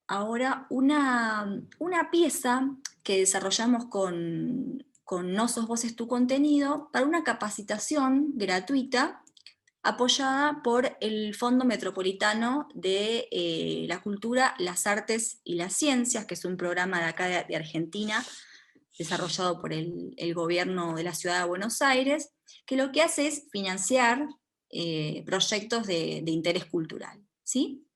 ahora una pieza que desarrollamos con No Sos Vos Es Tu Contenido para una capacitación gratuita apoyada por el Fondo Metropolitano de la Cultura, las Artes y las Ciencias, que es un programa de acá de Argentina, desarrollado por el gobierno de la ciudad de Buenos Aires, que lo que hace es financiar proyectos de interés cultural, ¿sí?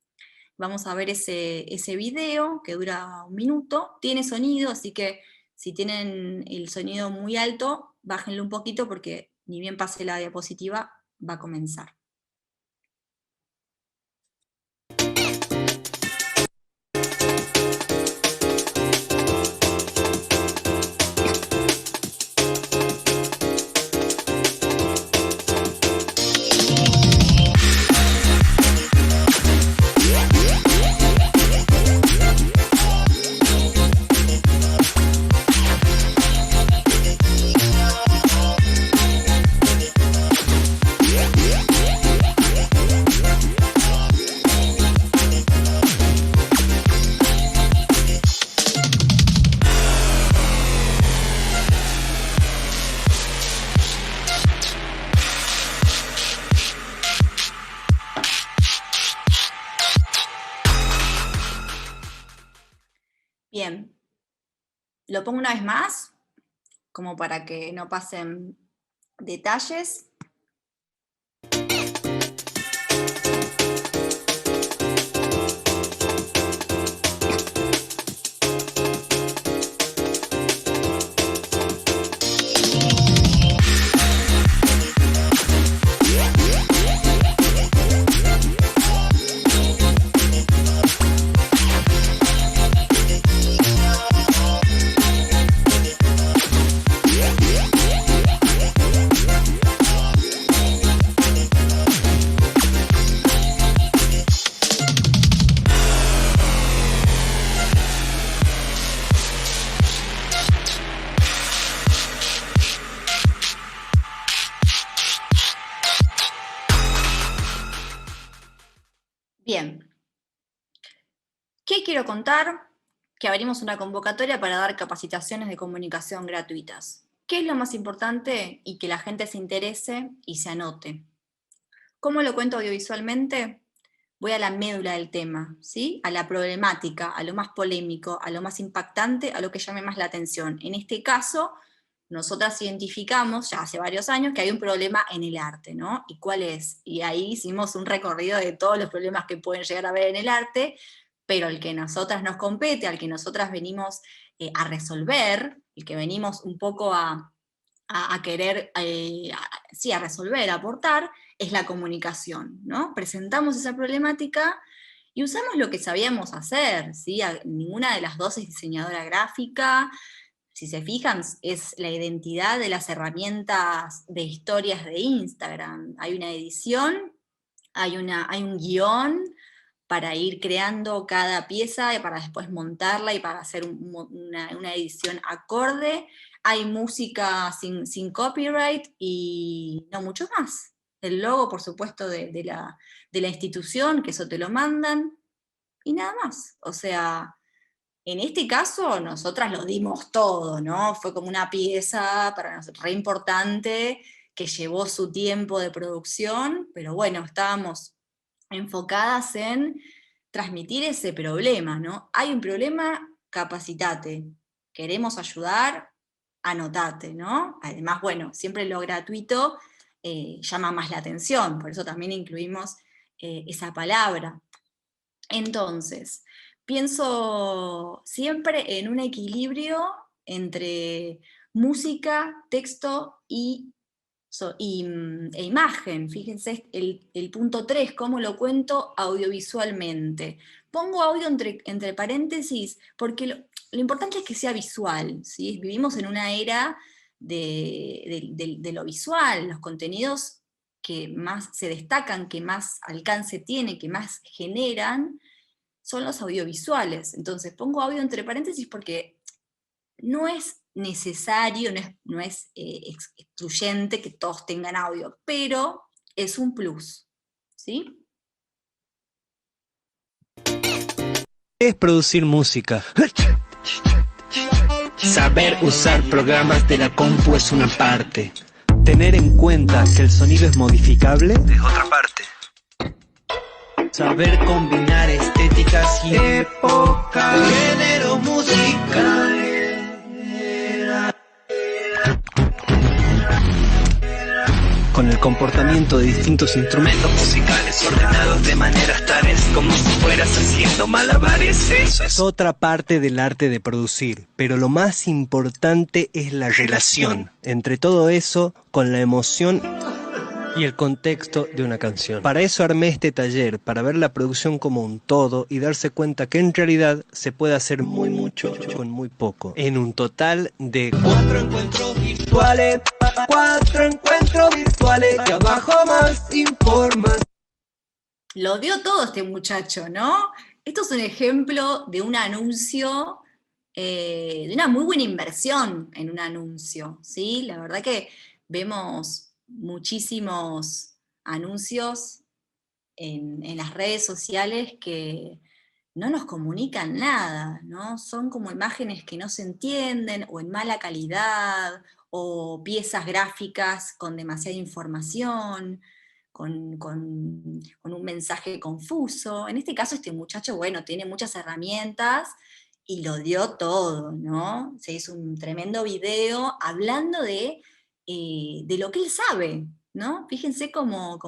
Vamos a ver ese video que dura 1 minuto, tiene sonido, así que si tienen el sonido muy alto, bájenlo un poquito porque ni bien pase la diapositiva, va a comenzar. Bien, lo pongo una vez más, como para que no pasen detalles. Bien, ¿qué quiero contar? Que abrimos una convocatoria para dar capacitaciones de comunicación gratuitas. ¿Qué es lo más importante? Y que la gente se interese y se anote. ¿Cómo lo cuento audiovisualmente? Voy a la médula del tema, ¿sí? A la problemática, a lo más polémico, a lo más impactante, a lo que llame más la atención. En este caso, nosotras identificamos ya hace varios años que hay un problema en el arte, ¿no? ¿Y cuál es? Y ahí hicimos un recorrido de todos los problemas que pueden llegar a haber en el arte, pero el que nosotras nos compete, al que nosotras venimos a resolver, el que venimos un poco a querer, sí, a resolver, a aportar, es la comunicación, ¿no? Presentamos esa problemática y usamos lo que sabíamos hacer, ¿sí? Ninguna de las dos es diseñadora gráfica. Si se fijan, es la identidad de las herramientas de historias de Instagram. Hay una edición, hay un guión para ir creando cada pieza y para después montarla y para hacer una edición acorde. Hay música sin copyright y no mucho más. el logo, por supuesto, de la institución, que eso te lo mandan, y nada más. O sea, en este caso, nosotras lo dimos todo, ¿no? Fue como una pieza para nosotros re importante, que llevó su tiempo de producción, pero bueno, estábamos enfocadas en transmitir ese problema, ¿no? Hay un problema, capacitate. Queremos ayudar, anotate, ¿no? Además, bueno, siempre lo gratuito llama más la atención, por eso también incluimos esa palabra. Entonces, pienso siempre en un equilibrio entre música, texto e imagen. Fíjense el punto 3, cómo lo cuento audiovisualmente. Pongo audio entre paréntesis porque lo importante es que sea visual, ¿sí? Vivimos en una era de lo visual, los contenidos que más se destacan, que más alcance tienen, que más generan, son los audiovisuales. Entonces pongo audio entre paréntesis porque no es necesario, no es excluyente que todos tengan audio, pero es un plus, ¿sí? Es producir música. Saber usar programas de la compu es una parte. Tener en cuenta que el sonido es modificable es otra parte. Saber combinar estéticas y época, género musical. Con el comportamiento de distintos instrumentos musicales ordenados de maneras tales como si fueras haciendo malabares. Eso es otra parte del arte de producir, pero lo más importante es la relación entre todo eso con la emoción y el contexto de una canción. Para eso armé este taller, para ver la producción como un todo y darse cuenta que en realidad se puede hacer muy mucho con muy poco. En un total de 4 encuentros virtuales, 4 encuentros virtuales, que abajo más informan. Lo dio todo este muchacho, ¿no? Esto es un ejemplo de un anuncio, de una muy buena inversión en un anuncio, ¿sí? La verdad que vemos muchísimos anuncios en las redes sociales que no nos comunican nada, ¿no? Son como imágenes que no se entienden, o en mala calidad, o piezas gráficas con demasiada información, con un mensaje confuso. En este caso, este muchacho, bueno, tiene muchas herramientas y lo dio todo, ¿no? Se hizo un tremendo video hablando de lo que él sabe, ¿no? Fíjense cómo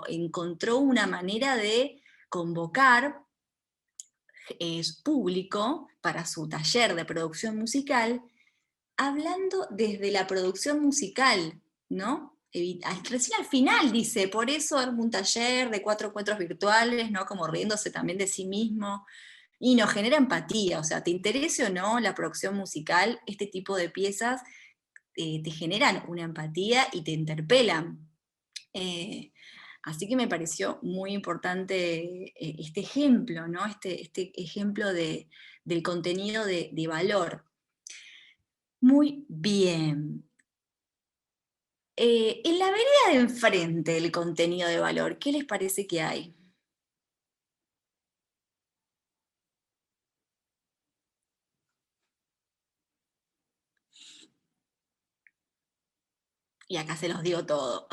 encontró una manera de convocar público para su taller de producción musical, hablando desde la producción musical, ¿no? Recién al final dice, por eso armo un taller de 4 encuentros virtuales, ¿no? Como riéndose también de sí mismo, y nos genera empatía, o sea, te interese o no la producción musical, este tipo de piezas te generan una empatía y te interpelan. Así que me pareció muy importante este ejemplo, ¿no? Este ejemplo del contenido de valor. Muy bien. En la vereda de enfrente del contenido de valor, ¿qué les parece que hay? Y acá se los digo todo.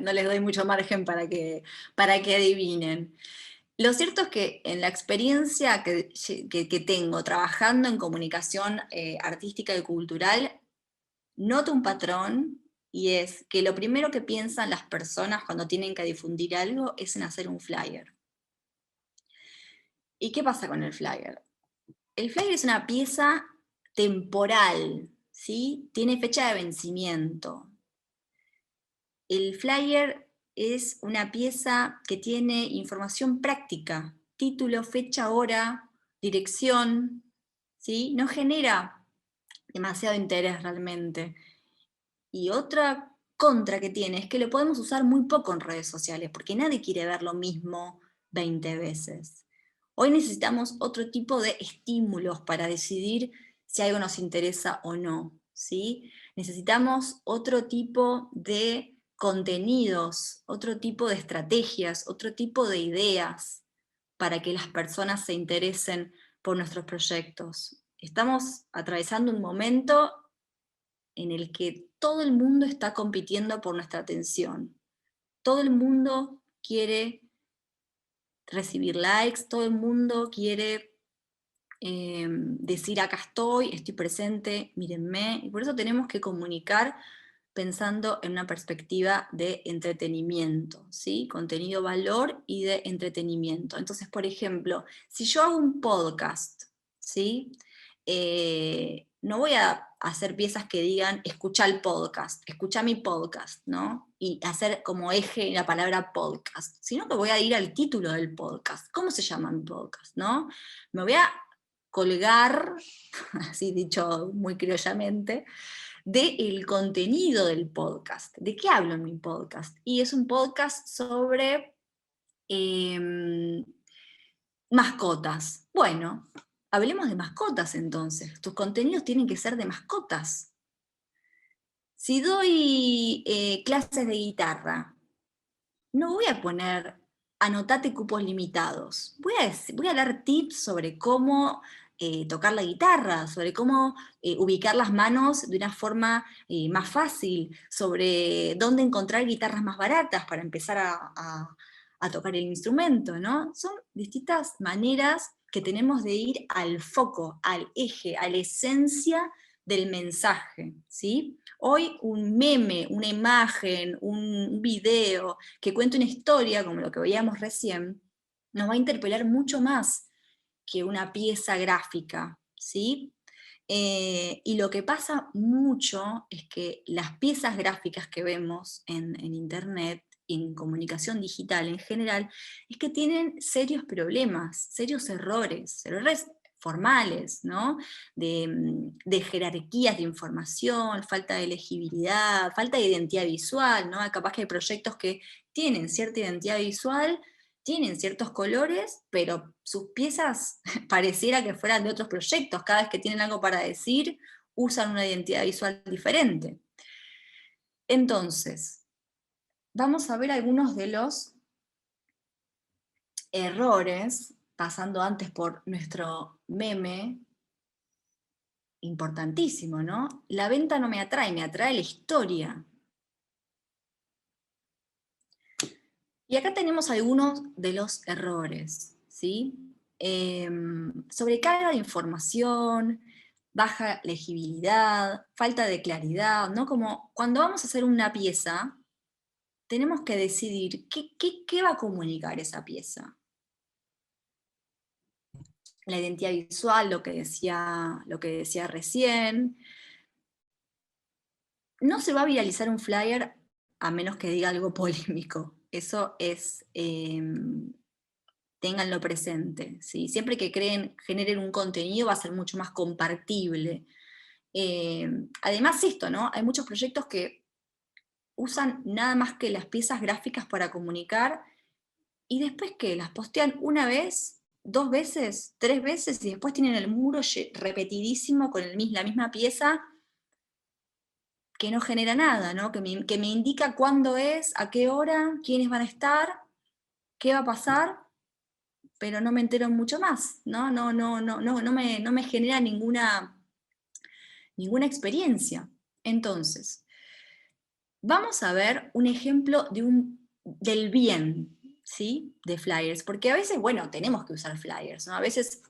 No les doy mucho margen para que adivinen. Lo cierto es que en la experiencia que tengo trabajando en comunicación artística y cultural, noto un patrón, y es que lo primero que piensan las personas cuando tienen que difundir algo es en hacer un flyer. ¿Y qué pasa con el flyer? El flyer es una pieza temporal, ¿sí? Tiene fecha de vencimiento. El flyer es una pieza que tiene información práctica, título, fecha, hora, dirección, ¿sí? No genera demasiado interés realmente. Y otra contra que tiene es que lo podemos usar muy poco en redes sociales, porque nadie quiere ver lo mismo 20 veces. Hoy necesitamos otro tipo de estímulos para decidir si algo nos interesa o no, ¿sí? Necesitamos otro tipo de contenidos, otro tipo de estrategias, otro tipo de ideas para que las personas se interesen por nuestros proyectos. Estamos atravesando un momento en el que todo el mundo está compitiendo por nuestra atención. Todo el mundo quiere recibir likes, todo el mundo quiere decir acá estoy presente, mírenme, y por eso tenemos que comunicar pensando en una perspectiva de entretenimiento, ¿sí? Contenido, valor y de entretenimiento. Entonces, por ejemplo, si yo hago un podcast, ¿sí? No voy a hacer piezas que digan, escucha el podcast, escucha mi podcast, ¿no? Y hacer como eje la palabra podcast, sino que voy a ir al título del podcast. ¿Cómo se llama mi podcast, no? Me voy a colgar, así dicho muy criollamente, del contenido del podcast. ¿De qué hablo en mi podcast? Y es un podcast sobre mascotas. Bueno, hablemos de mascotas entonces. Tus contenidos tienen que ser de mascotas. Si doy clases de guitarra, no voy a poner anotate cupos limitados. Voy a dar tips sobre cómo tocar la guitarra, sobre cómo ubicar las manos de una forma más fácil, sobre dónde encontrar guitarras más baratas para empezar a tocar el instrumento, ¿no? Son distintas maneras que tenemos de ir al foco, al eje, a la esencia del mensaje, ¿sí? Hoy un meme, una imagen, un video que cuente una historia, como lo que veíamos recién, nos va a interpelar mucho más que una pieza gráfica, ¿sí? Y lo que pasa mucho es que las piezas gráficas que vemos en Internet, en comunicación digital en general, es que tienen serios problemas, serios errores formales, ¿no? De jerarquías de información, falta de legibilidad, falta de identidad visual, ¿no? Capaz que hay proyectos que tienen cierta identidad visual, tienen ciertos colores, pero sus piezas pareciera que fueran de otros proyectos. Cada vez que tienen algo para decir, usan una identidad visual diferente. Entonces, vamos a ver algunos de los errores, pasando antes por nuestro meme, importantísimo, ¿no? La venta no me atrae la historia. Y acá tenemos algunos de los errores, ¿sí? Sobrecarga de información, baja legibilidad, falta de claridad, ¿no? Como cuando vamos a hacer una pieza, tenemos que decidir qué va a comunicar esa pieza. La identidad visual, lo que decía recién. No se va a viralizar un flyer a menos que diga algo polémico. Eso es, ténganlo presente, ¿sí? Siempre que generen un contenido va a ser mucho más compartible. Además esto, ¿no? Hay muchos proyectos que usan nada más que las piezas gráficas para comunicar y después que las postean una vez, 2 veces, 3 veces y después tienen el muro repetidísimo con la misma pieza que no genera nada, ¿no? Que me indica cuándo es, a qué hora, quiénes van a estar, qué va a pasar, pero no me entero mucho más, ¿no? No me genera ninguna experiencia. Entonces, vamos a ver un ejemplo del bien, ¿sí? De flyers, porque a veces, bueno, tenemos que usar flyers, ¿no? A veces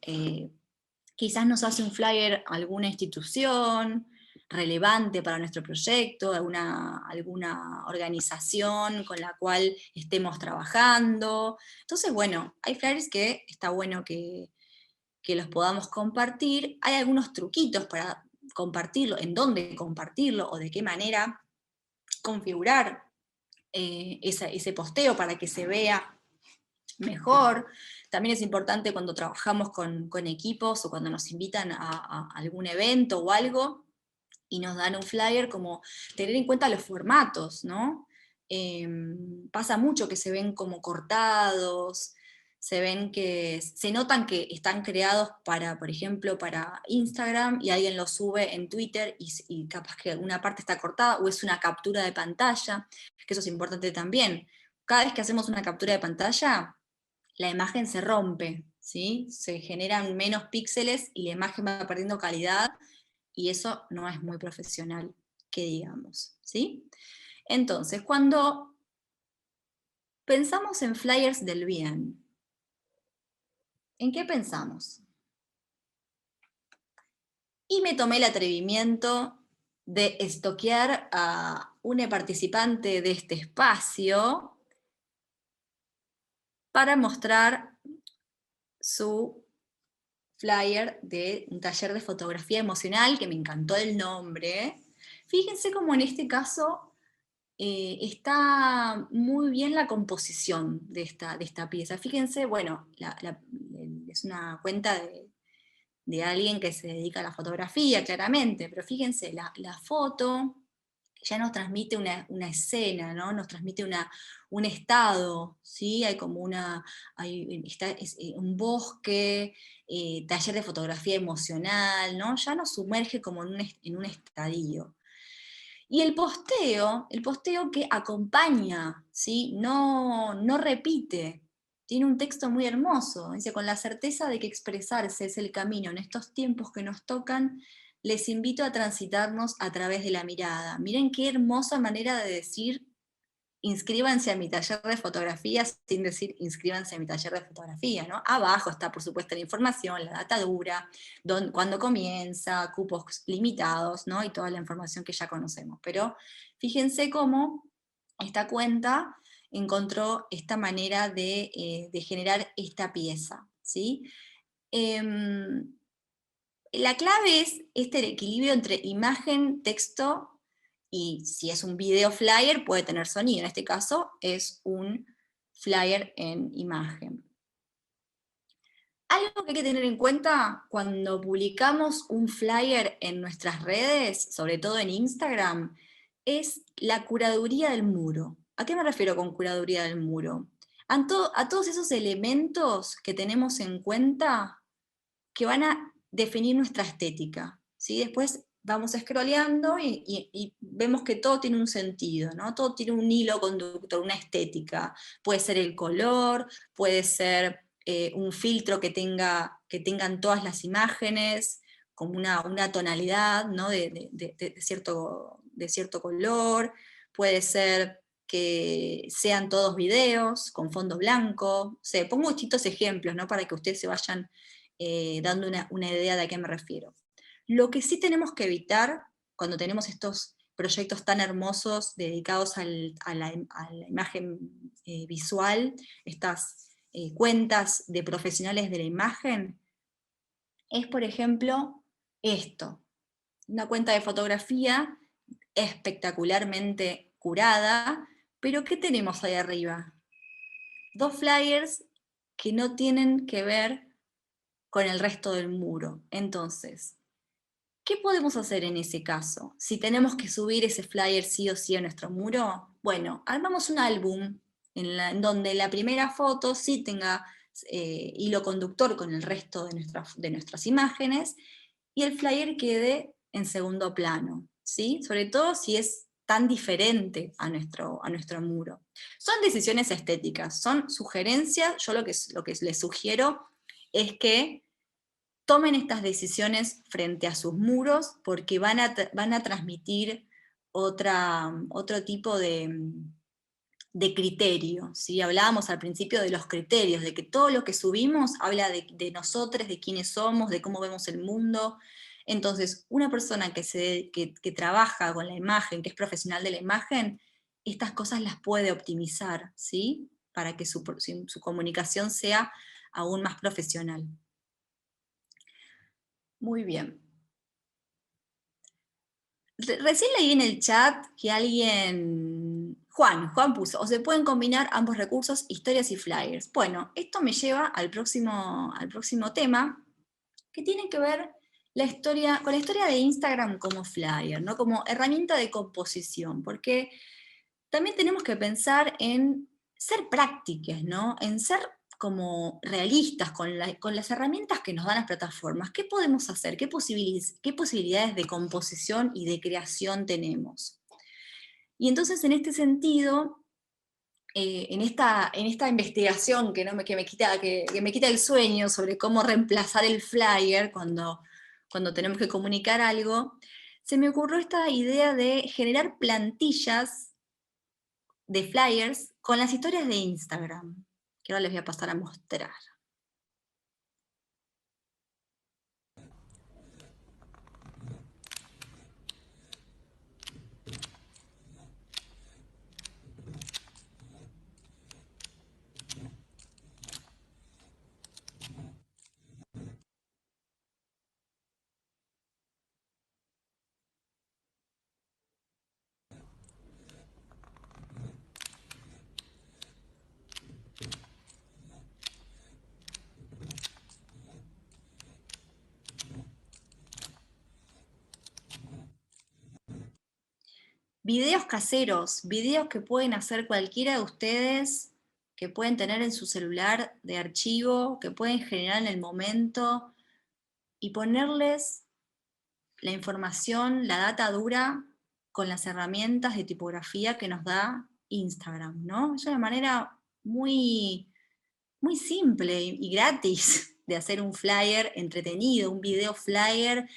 quizás nos hace un flyer alguna institución relevante para nuestro proyecto, alguna organización con la cual estemos trabajando. Entonces, bueno, hay flyers que está bueno que los podamos compartir. Hay algunos truquitos para compartirlo, en dónde compartirlo o de qué manera configurar ese posteo para que se vea mejor. También es importante cuando trabajamos con equipos o cuando nos invitan a algún evento o algo y nos dan un flyer, como tener en cuenta los formatos, ¿no? Pasa mucho que se ven como cortados, se notan que están creados para, por ejemplo, para Instagram, y alguien los sube en Twitter y capaz que una parte está cortada, o es una captura de pantalla, que eso es importante también. Cada vez que hacemos una captura de pantalla, la imagen se rompe, ¿sí? Se generan menos píxeles y la imagen va perdiendo calidad, y eso no es muy profesional, que digamos, ¿sí? Entonces, cuando pensamos en flyers del bien, ¿en qué pensamos? Y me tomé el atrevimiento de estoquear a una participante de este espacio para mostrar su flyer de un taller de fotografía emocional, que me encantó el nombre. Fíjense cómo en este caso está muy bien la composición de esta pieza. Fíjense, bueno, es una cuenta de alguien que se dedica a la fotografía, claramente, pero fíjense, la foto ya nos transmite una escena, ¿no? Nos transmite un estado, ¿sí? Hay como un bosque, taller de fotografía emocional, ¿no? Ya nos sumerge como en un estadio. Y el posteo que acompaña, ¿sí? No repite, tiene un texto muy hermoso, dice: con la certeza de que expresarse es el camino en estos tiempos que nos tocan, les invito a transitarnos a través de la mirada. Miren qué hermosa manera de decir: inscríbanse a mi taller de fotografía, sin decir inscríbanse a mi taller de fotografía, ¿no? Abajo está, por supuesto, la información, la data dura, cuándo comienza, cupos limitados, ¿no? Y toda la información que ya conocemos. Pero fíjense cómo esta cuenta encontró esta manera de generar esta pieza, ¿sí? La clave es el equilibrio entre imagen, texto, y si es un video flyer puede tener sonido. En este caso es un flyer en imagen. Algo que hay que tener en cuenta cuando publicamos un flyer en nuestras redes, sobre todo en Instagram, es la curaduría del muro. ¿A qué me refiero con curaduría del muro? A todos esos elementos que tenemos en cuenta que van a definir nuestra estética, ¿sí? Después vamos scrolleando y vemos que todo tiene un sentido, ¿no? Todo tiene un hilo conductor, una estética. Puede ser el color, puede ser un filtro que tengan todas las imágenes, como una tonalidad, ¿no? de cierto color, puede ser que sean todos videos con fondo blanco. O sea, pongo distintos ejemplos, ¿no? Para que ustedes se vayan dando una idea de a qué me refiero. Lo que sí tenemos que evitar cuando tenemos estos proyectos tan hermosos dedicados a la imagen visual, estas cuentas de profesionales de la imagen, es, por ejemplo, esto: una cuenta de fotografía espectacularmente curada, pero ¿qué tenemos ahí arriba? Dos flyers que no tienen que ver con el resto del muro. Entonces, ¿qué podemos hacer en ese caso? Si tenemos que subir ese flyer sí o sí a nuestro muro, bueno, armamos un álbum en donde la primera foto sí tenga hilo conductor con el resto de nuestras imágenes, y el flyer quede en segundo plano, ¿sí? Sobre todo si es tan diferente a nuestro muro. Son decisiones estéticas, son sugerencias. Yo lo que les sugiero es que tomen estas decisiones frente a sus muros, porque van a transmitir otro tipo de criterio, ¿sí? Hablábamos al principio de los criterios, de que todo lo que subimos habla de nosotros, de quiénes somos, de cómo vemos el mundo. Entonces, una persona que trabaja con la imagen, que es profesional de la imagen, estas cosas las puede optimizar, ¿sí? Para que su comunicación sea aún más profesional. Muy bien. Recién leí en el chat que Juan puso: o se pueden combinar ambos recursos, historias y flyers. Bueno, esto me lleva al próximo tema, que tiene que ver con la historia de Instagram como flyer, ¿no? Como herramienta de composición, porque también tenemos que pensar en ser prácticas, ¿no? En ser como realistas con las herramientas que nos dan las plataformas. ¿Qué podemos hacer? ¿Qué posibilidades de composición y de creación tenemos? Y entonces, en este sentido, en esta investigación que me quita el sueño sobre cómo reemplazar el flyer cuando tenemos que comunicar algo, se me ocurrió esta idea de generar plantillas de flyers con las historias de Instagram, que ahora les voy a pasar a mostrar. Videos caseros, videos que pueden hacer cualquiera de ustedes, que pueden tener en su celular de archivo, que pueden generar en el momento, y ponerles la información, la data dura, con las herramientas de tipografía que nos da Instagram, ¿no? Es una manera muy, muy simple y gratis de hacer un flyer entretenido, un video flyer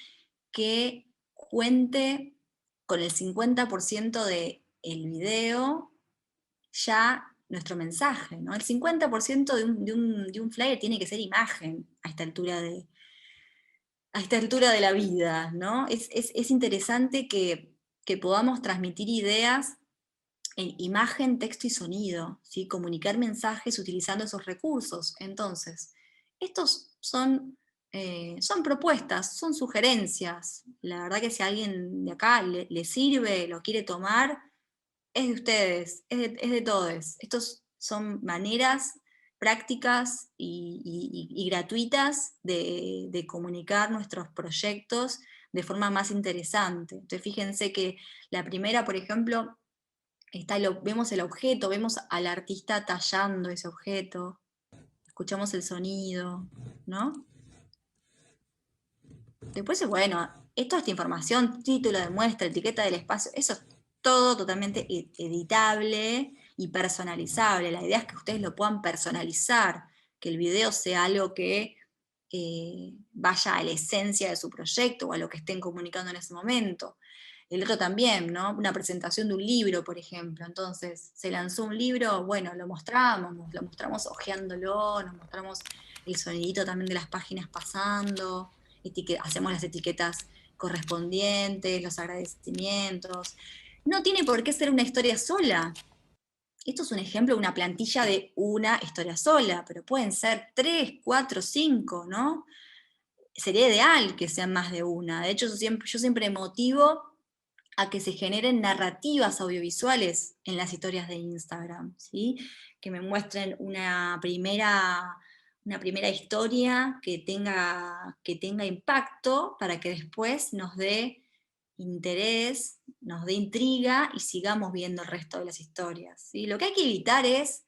que cuente con el 50% del video ya nuestro mensaje, ¿no? El 50% de un flyer tiene que ser imagen a esta altura de la vida, ¿no? Es interesante que podamos transmitir ideas en imagen, texto y sonido, ¿sí? Comunicar mensajes utilizando esos recursos. Entonces, estos son propuestas, son sugerencias. La verdad que si a alguien de acá le sirve, lo quiere tomar, es de ustedes, es de todos. Estos son maneras prácticas y gratuitas de comunicar nuestros proyectos de forma más interesante. Entonces fíjense que la primera, por ejemplo, vemos el objeto, vemos al artista tallando ese objeto, escuchamos el sonido, ¿no? Después, bueno, toda esta información, título de muestra, etiqueta del espacio, eso es todo totalmente editable y personalizable. La idea es que ustedes lo puedan personalizar, que el video sea algo que vaya a la esencia de su proyecto o a lo que estén comunicando en ese momento. El otro también, ¿no? Una presentación de un libro, por ejemplo. Entonces, se lanzó un libro, bueno, lo mostramos hojeándolo, nos mostramos el sonidito también de las páginas pasando, hacemos las etiquetas correspondientes, los agradecimientos. No tiene por qué ser una historia sola. Esto es un ejemplo de una plantilla de una historia sola, pero pueden ser 3, 4, 5, ¿no? Sería ideal que sean más de una. De hecho, yo siempre motivo a que se generen narrativas audiovisuales en las historias de Instagram, ¿sí? Que me muestren una primera historia que tenga impacto para que después nos dé interés, nos dé intriga y sigamos viendo el resto de las historias, ¿sí? Lo que hay que evitar es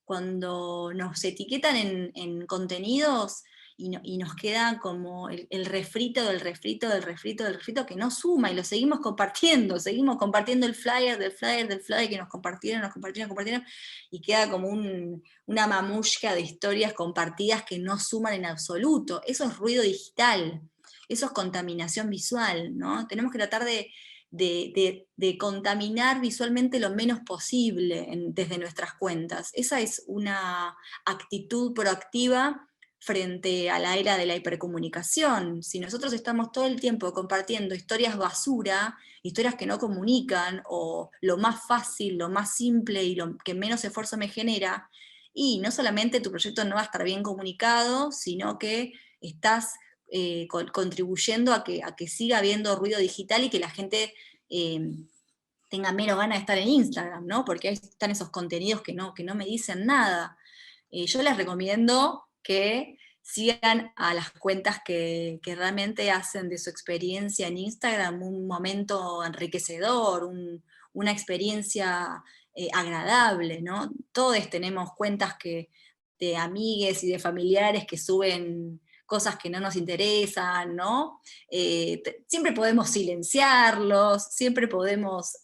cuando nos etiquetan en contenidos y nos queda como el refrito del refrito del refrito del refrito que no suma, y lo seguimos compartiendo el flyer del flyer del flyer que nos compartieron, y queda como una mamushka de historias compartidas que no suman en absoluto. Eso es ruido digital, eso es contaminación visual, ¿no? Tenemos que tratar de contaminar visualmente lo menos posible desde nuestras cuentas. Esa es una actitud proactiva frente a la era de la hipercomunicación. Si nosotros estamos todo el tiempo compartiendo historias basura, historias que no comunican, o lo más fácil, lo más simple y lo que menos esfuerzo me genera, y no solamente tu proyecto no va a estar bien comunicado, sino que estás contribuyendo a que siga habiendo ruido digital y que la gente tenga menos ganas de estar en Instagram, ¿no? Porque ahí están esos contenidos que no me dicen nada. Yo les recomiendo que sigan a las cuentas que realmente hacen de su experiencia en Instagram un momento enriquecedor, una experiencia agradable, ¿no? Todos tenemos cuentas que de amigues y de familiares que suben cosas que no nos interesan, ¿no? Siempre podemos silenciarlos, siempre podemos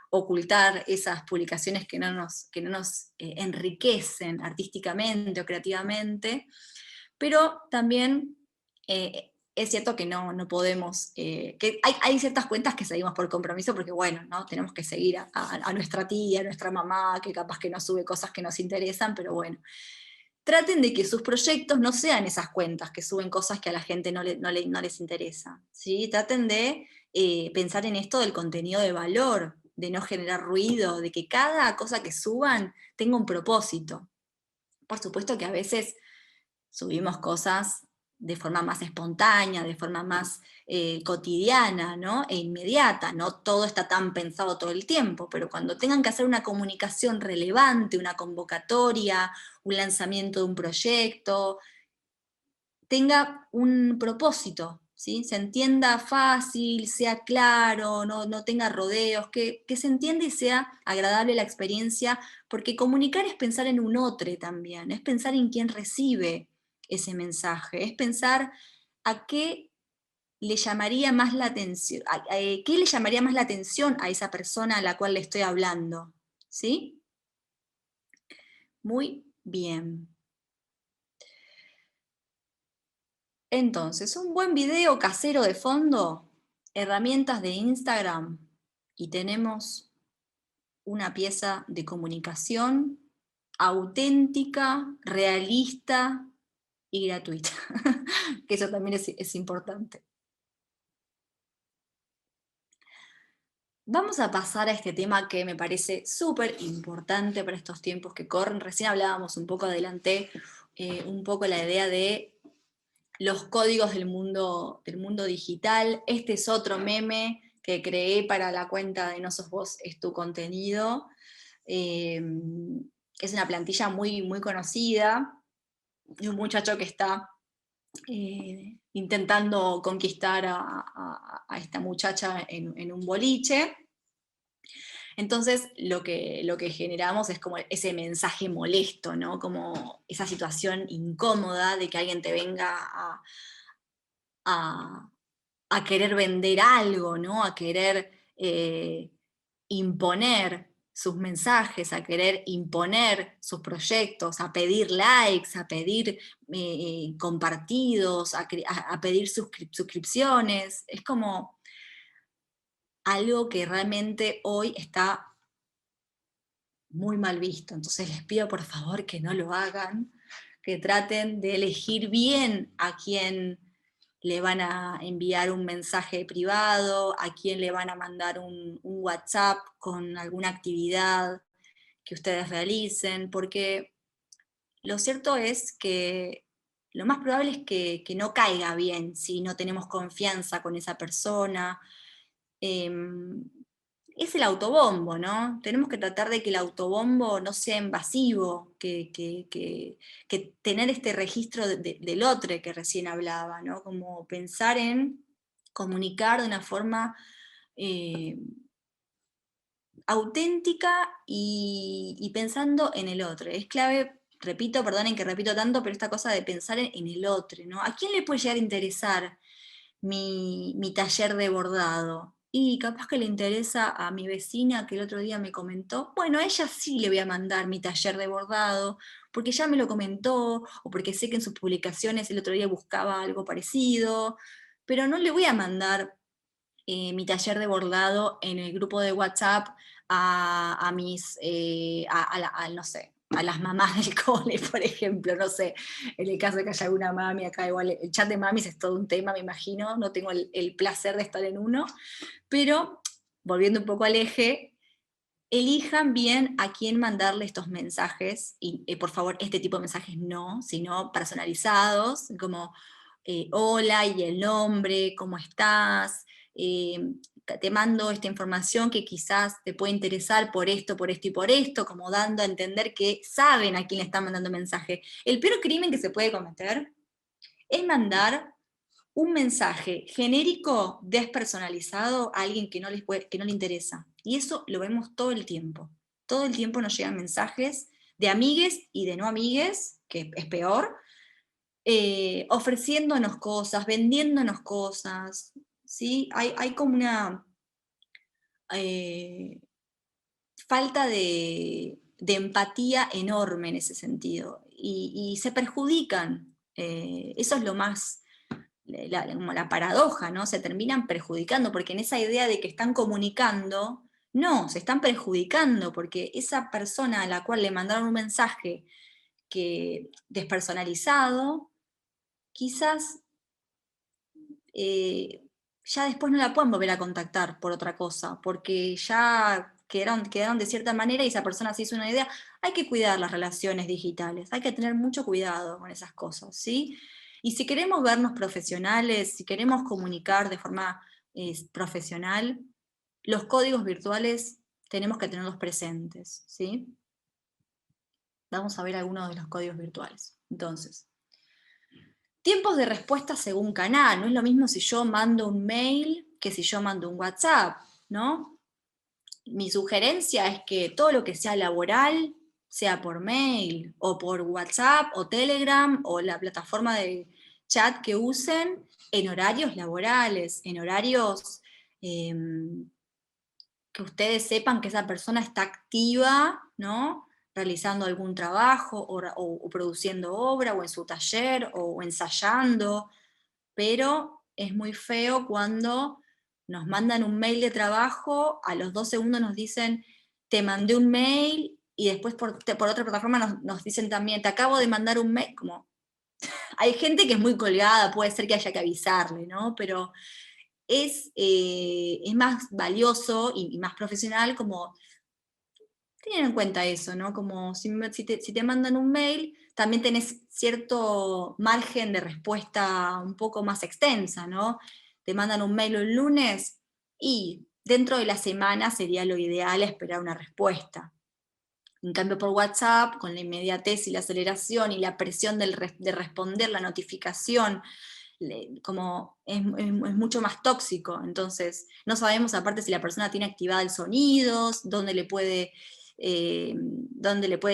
ocultar esas publicaciones que no nos enriquecen artísticamente o creativamente, pero también es cierto que no podemos, que hay ciertas cuentas que seguimos por compromiso, porque bueno, ¿no? Tenemos que seguir a nuestra tía, a nuestra mamá, que capaz que nos sube cosas que nos interesan, pero bueno. Traten de que sus proyectos no sean esas cuentas que suben cosas que a la gente no les interesa, ¿sí? Traten de pensar en esto del contenido de valor, de no generar ruido, de que cada cosa que suban tenga un propósito. Por supuesto que a veces subimos cosas de forma más espontánea, de forma más cotidiana, ¿no? E inmediata, no todo está tan pensado todo el tiempo, pero cuando tengan que hacer una comunicación relevante, una convocatoria, un lanzamiento de un proyecto, tenga un propósito, ¿sí? Se entienda fácil, sea claro, no tenga rodeos, que se entienda y sea agradable la experiencia, porque comunicar es pensar en un otro también, es pensar en quien recibe ese mensaje, es pensar a qué le llamaría más la atención, qué le llamaría más la atención a esa persona a la cual le estoy hablando, ¿sí? Muy bien. Entonces, un buen video casero de fondo, herramientas de Instagram, y tenemos una pieza de comunicación auténtica, realista y gratuita, que eso también es importante. Vamos a pasar a este tema que me parece súper importante para estos tiempos que corren. Recién hablábamos un poco, adelanté un poco la idea de los códigos del mundo digital. Este es otro meme que creé para la cuenta de No Sos Vos, Es Tu Contenido. Es una plantilla muy, muy conocida, de un muchacho que está intentando conquistar a esta muchacha en un boliche. Entonces lo que generamos es como ese mensaje molesto, ¿no? Como esa situación incómoda de que alguien te venga a querer vender algo, ¿no? A querer imponer sus mensajes, a querer imponer sus proyectos, a pedir likes, a pedir compartidos, a pedir suscripciones. Es como algo que realmente hoy está muy mal visto. Entonces les pido por favor que no lo hagan, que traten de elegir bien a quién le van a enviar un mensaje privado, a quién le van a mandar un WhatsApp con alguna actividad que ustedes realicen, porque lo cierto es que lo más probable es que no caiga bien si no tenemos confianza con esa persona. Es el autobombo, ¿no? Tenemos que tratar de que el autobombo no sea invasivo, que tener este registro del otro que recién hablaba, ¿no? Como pensar en comunicar de una forma auténtica y pensando en el otro. Es clave, repito, perdonen que repito tanto, pero esta cosa de pensar en el otro, ¿no? ¿A quién le puede llegar a interesar mi taller de bordado? Y capaz que le interesa a mi vecina que el otro día me comentó, bueno, a ella sí le voy a mandar mi taller de bordado, porque ya me lo comentó, o porque sé que en sus publicaciones el otro día buscaba algo parecido, pero no le voy a mandar mi taller de bordado en el grupo de WhatsApp a mis, no sé, a las mamás del cole, por ejemplo, no sé, en el caso de que haya alguna mami acá, igual el chat de mamis es todo un tema, me imagino, no tengo el placer de estar en uno, pero volviendo un poco al eje, elijan bien a quién mandarle estos mensajes, y por favor, este tipo de mensajes no, sino personalizados, como hola y el nombre, ¿cómo estás? Te mando esta información que quizás te puede interesar por esto y por esto, como dando a entender que saben a quién le están mandando mensaje. El peor crimen que se puede cometer es mandar un mensaje genérico, despersonalizado a alguien que no le interesa. Y eso lo vemos todo el tiempo. Todo el tiempo nos llegan mensajes de amigues y de no amigues, que es peor, ofreciéndonos cosas, vendiéndonos cosas, ¿sí? Hay como una falta de empatía enorme en ese sentido, y se perjudican, eso es lo más, como la paradoja, ¿no? Se terminan perjudicando, porque en esa idea de que están comunicando, no, se están perjudicando, porque esa persona a la cual le mandaron un mensaje despersonalizado, quizás ya después no la pueden volver a contactar por otra cosa, porque ya quedaron de cierta manera y esa persona se hizo una idea. Hay que cuidar las relaciones digitales, hay que tener mucho cuidado con esas cosas, ¿sí? Y si queremos vernos profesionales, si queremos comunicar de forma profesional, los códigos virtuales tenemos que tenerlos presentes, ¿sí? Vamos a ver algunos de los códigos virtuales. Entonces, tiempos de respuesta según canal. No es lo mismo si yo mando un mail que si yo mando un WhatsApp, ¿no? Mi sugerencia es que todo lo que sea laboral sea por mail, o por WhatsApp, o Telegram, o la plataforma de chat que usen, en horarios laborales, en horarios que ustedes sepan que esa persona está activa, ¿no? Realizando algún trabajo, o produciendo obra, o en su taller, o ensayando, pero es muy feo cuando nos mandan un mail de trabajo, a los 2 segundos nos dicen, te mandé un mail, y después por otra plataforma nos dicen también, te acabo de mandar un mail, como, hay gente que es muy colgada, puede ser que haya que avisarle, ¿no? Pero es más valioso y más profesional como tener en cuenta eso, ¿no? Como si te mandan un mail, también tenés cierto margen de respuesta un poco más extensa, ¿no? Te mandan un mail el lunes y dentro de la semana sería lo ideal esperar una respuesta. En cambio por WhatsApp, con la inmediatez y la aceleración y la presión de responder la notificación, como es mucho más tóxico. Entonces no sabemos aparte si la persona tiene activado el sonidos, dónde le puede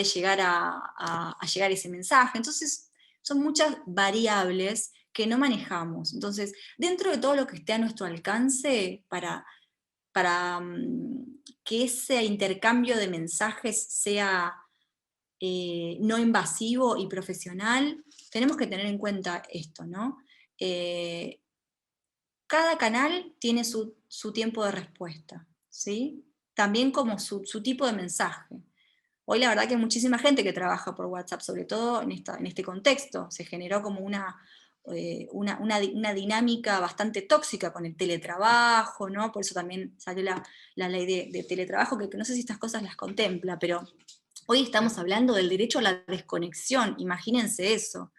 llegar a llegar ese mensaje. Entonces son muchas variables que no manejamos. Entonces, dentro de todo lo que esté a nuestro alcance para que ese intercambio de mensajes sea no invasivo y profesional, tenemos que tener en cuenta esto, ¿no? Cada canal tiene su tiempo de respuesta, ¿sí? También como su tipo de mensaje. Hoy la verdad que hay muchísima gente que trabaja por WhatsApp, sobre todo en este contexto. Se generó como una dinámica bastante tóxica con el teletrabajo, ¿no? Por eso también salió la ley de teletrabajo, que no sé si estas cosas las contempla, pero hoy estamos hablando del derecho a la desconexión, imagínense eso,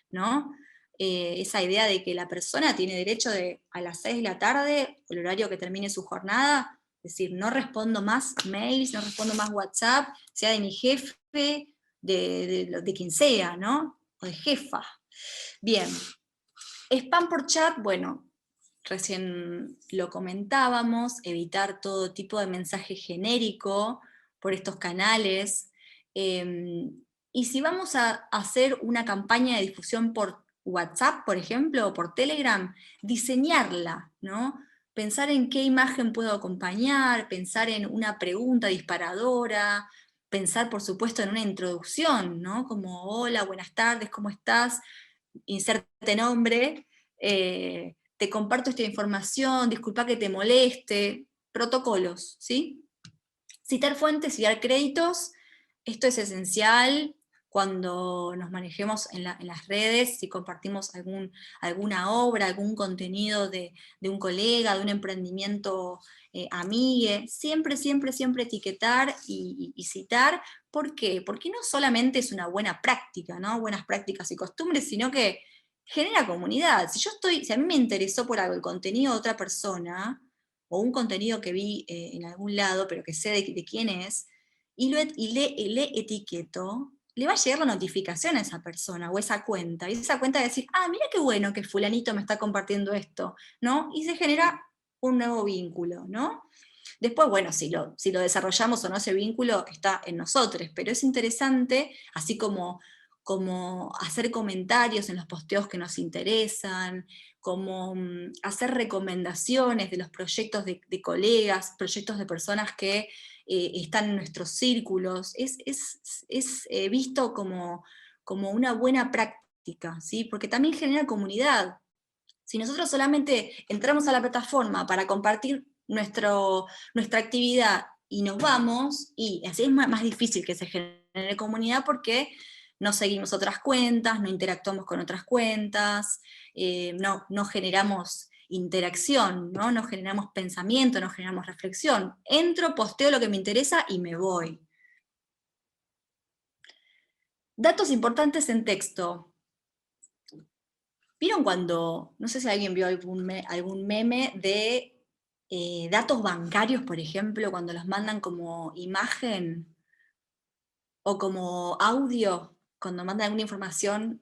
¿no? Esa idea de que la persona tiene derecho a las 6 de la tarde, el horario que termine su jornada, es decir, no respondo más mails, no respondo más WhatsApp, sea de mi jefe, de quien sea, ¿no? O de jefa. Bien, spam por chat, bueno, recién lo comentábamos, evitar todo tipo de mensaje genérico por estos canales. Y si vamos a hacer una campaña de difusión por WhatsApp, por ejemplo, o por Telegram, diseñarla, ¿no? Pensar en qué imagen puedo acompañar, pensar en una pregunta disparadora, pensar, por supuesto, en una introducción, ¿no? Como, hola, buenas tardes, ¿cómo estás? Inserte nombre, te comparto esta información, disculpa que te moleste, protocolos, ¿sí? Citar fuentes y dar créditos, esto es esencial cuando nos manejemos en las redes, si compartimos alguna obra, algún contenido de un colega, de un emprendimiento amigue, siempre, siempre, siempre etiquetar y citar. ¿Por qué? Porque no solamente es una buena práctica, ¿no? Buenas prácticas y costumbres, sino que genera comunidad. Si a mí me interesó por algo el contenido de otra persona, o un contenido que vi en algún lado, pero que sé de quién es, y le etiqueto, le va a llegar la notificación a esa persona o esa cuenta, y esa cuenta va a decir, ah, mira qué bueno que fulanito me está compartiendo esto, ¿no? Y se genera un nuevo vínculo, ¿no? Después, bueno, si lo desarrollamos o no ese vínculo está en nosotros, pero es interesante, así como hacer comentarios en los posteos que nos interesan, como hacer recomendaciones de los proyectos de colegas, proyectos de personas que están en nuestros círculos, es visto como una buena práctica, ¿sí? Porque también genera comunidad. Si nosotros solamente entramos a la plataforma para compartir nuestra actividad y nos vamos, y así es más difícil que se genere comunidad porque no seguimos otras cuentas, no interactuamos con otras cuentas, no generamos interacción, ¿no? Generamos pensamiento, no generamos reflexión. Entro, posteo lo que me interesa y me voy. Datos importantes en texto. ¿Vieron cuando, no sé si alguien vio algún meme de datos bancarios, por ejemplo, cuando los mandan como imagen o como audio, cuando mandan alguna información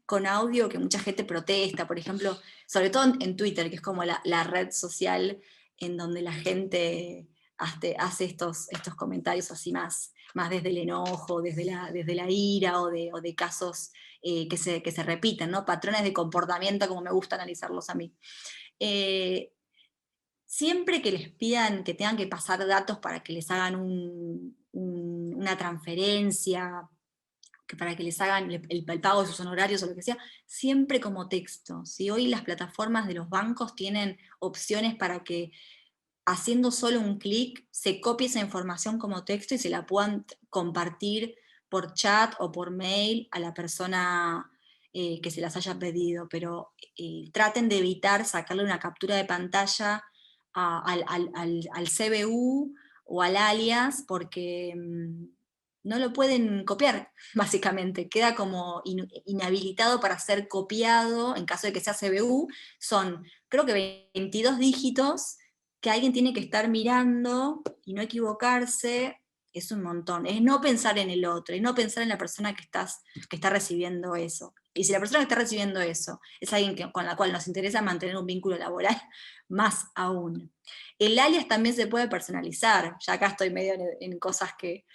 con audio que mucha gente protesta, por ejemplo, sobre todo en Twitter, que es como la red social en donde la gente hace estos comentarios así más desde el enojo, desde la ira o de casos que se repiten, ¿no? Patrones de comportamiento, como me gusta analizarlos a mí. Siempre que les pidan que tengan que pasar datos para que les hagan una transferencia, para que les hagan el pago de sus honorarios o lo que sea, siempre como texto. ¿Sí? Hoy las plataformas de los bancos tienen opciones para que haciendo solo un clic se copie esa información como texto y se la puedan compartir por chat o por mail a la persona que se las haya pedido, pero traten de evitar sacarle una captura de pantalla al CBU o al alias, porque no lo pueden copiar, básicamente, queda como inhabilitado para ser copiado, en caso de que sea CBU, son creo que 22 dígitos, que alguien tiene que estar mirando y no equivocarse, es un montón. Es no pensar en el otro, es no pensar en la persona que está recibiendo eso. Y si la persona que está recibiendo eso es alguien con la cual nos interesa mantener un vínculo laboral, más aún. El alias también se puede personalizar, ya acá estoy medio en cosas que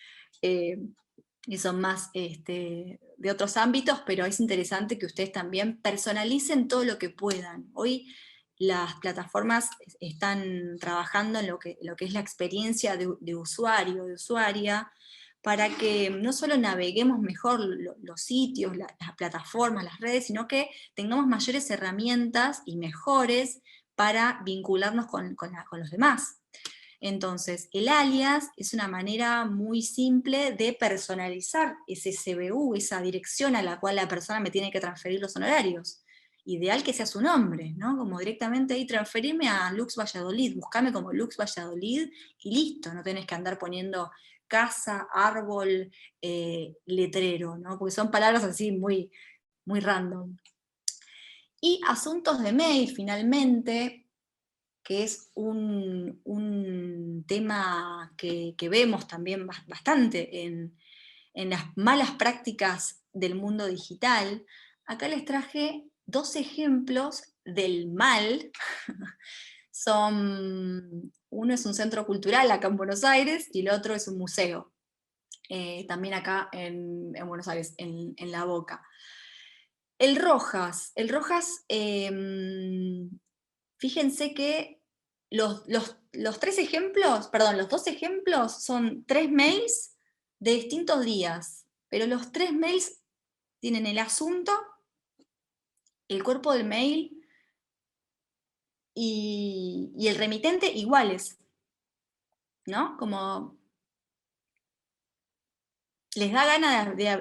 son más de otros ámbitos, pero es interesante que ustedes también personalicen todo lo que puedan. Hoy las plataformas están trabajando en lo que es la experiencia de usuario, de usuaria, para que no solo naveguemos mejor los sitios, las plataformas, las redes, sino que tengamos mayores herramientas y mejores para vincularnos con los demás. Entonces, el alias es una manera muy simple de personalizar ese CBU, esa dirección a la cual la persona me tiene que transferir los honorarios. Ideal que sea su nombre, ¿no? Como directamente ahí transferirme a Lux Valladolid, buscame como Lux Valladolid y listo, no tenés que andar poniendo casa, árbol, letrero, ¿no? Porque son palabras así muy, muy random. Y asuntos de mail, finalmente, que es un tema que vemos también bastante en las malas prácticas del mundo digital. Acá les traje 2 ejemplos del mal. Uno es un centro cultural acá en Buenos Aires y el otro es un museo, también acá en Buenos Aires, en La Boca. El Rojas, fíjense que los 2 ejemplos son 3 mails de distintos días, pero los 3 mails tienen el asunto, el cuerpo del mail y el remitente iguales, ¿no? Como les da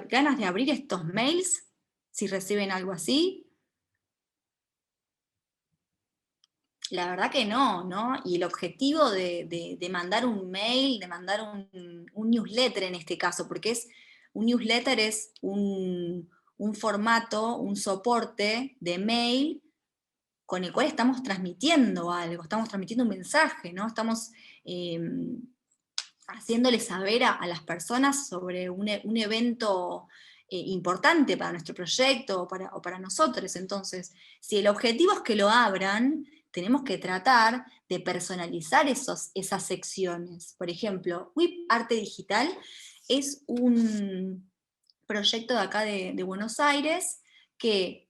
ganas de abrir estos mails si reciben algo así. La verdad que no, y el objetivo de mandar un mail, de mandar un newsletter en este caso, porque un newsletter es un formato, un soporte de mail con el cual estamos transmitiendo algo, estamos transmitiendo un mensaje, ¿no? Estamos haciéndole saber a las personas sobre un evento importante para nuestro proyecto o para nosotros. Entonces, si el objetivo es que lo abran, tenemos que tratar de personalizar esas secciones. Por ejemplo, WIP Arte Digital es un proyecto de acá de Buenos Aires que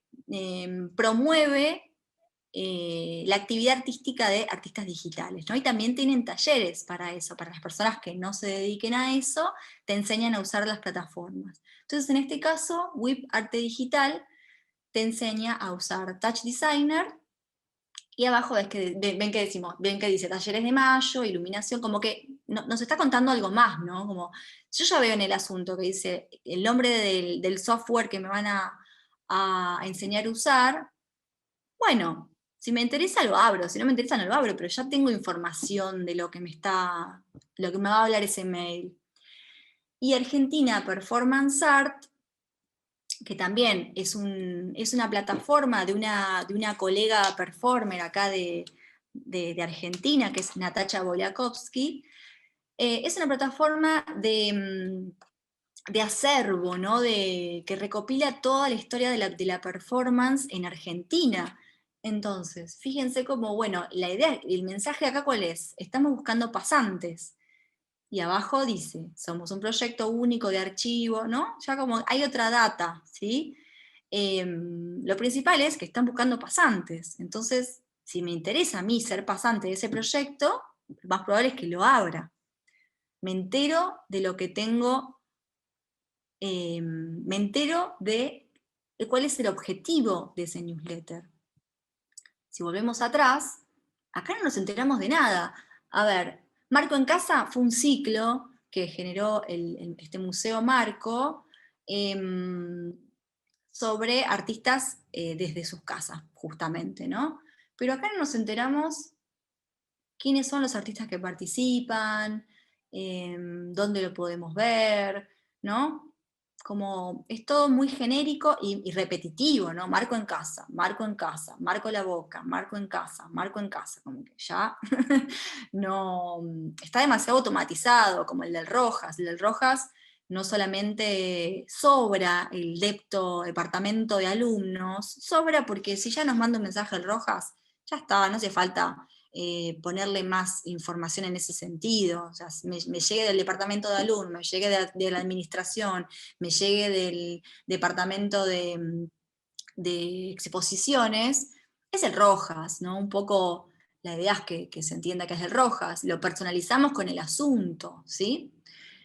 promueve la actividad artística de artistas digitales, ¿no? Y también tienen talleres para eso, para las personas que no se dediquen a eso, te enseñan a usar las plataformas. Entonces, en este caso, WIP Arte Digital te enseña a usar Touch Designer, y abajo ven que dice talleres de mayo, iluminación, como que nos está contando algo más, ¿no? Como, yo ya veo en el asunto que dice el nombre del software que me van a enseñar a usar. Bueno, si me interesa lo abro, si no me interesa no lo abro, pero ya tengo información de lo que me va a hablar ese mail. Y Argentina Performance Art, que también es una plataforma de una colega performer acá de Argentina, que es Natacha Boliakovsky, es una plataforma de acervo, ¿no? Que recopila toda la historia de la performance en Argentina. Entonces, fíjense cómo, bueno, la idea, el mensaje acá ¿cuál es? Estamos buscando pasantes. Y abajo dice, somos un proyecto único de archivo, ¿no? Ya como hay otra data, ¿sí? Lo principal es que están buscando pasantes. Entonces, si me interesa a mí ser pasante de ese proyecto, lo más probable es que lo abra. Me entero de lo que tengo, me entero de cuál es el objetivo de ese newsletter. Si volvemos atrás, acá no nos enteramos de nada. A ver, Marco en Casa fue un ciclo que generó este Museo Marco sobre artistas desde sus casas, justamente, ¿no? Pero acá no nos enteramos quiénes son los artistas que participan, dónde lo podemos ver, ¿no? Como es todo muy genérico y repetitivo, ¿no? Marco en casa, marco la boca, marco en casa, como que ya no, está demasiado automatizado, como el del Rojas. El del Rojas no solamente sobra el departamento de alumnos, sobra porque si ya nos manda un mensaje el Rojas, ya está, no hace falta ponerle más información en ese sentido. O sea, me llegue del departamento de alumnos, me llegue de la administración, me llegue del departamento de exposiciones, es el Rojas, ¿no? Un poco la idea es que se entienda que es el Rojas, lo personalizamos con el asunto, ¿sí?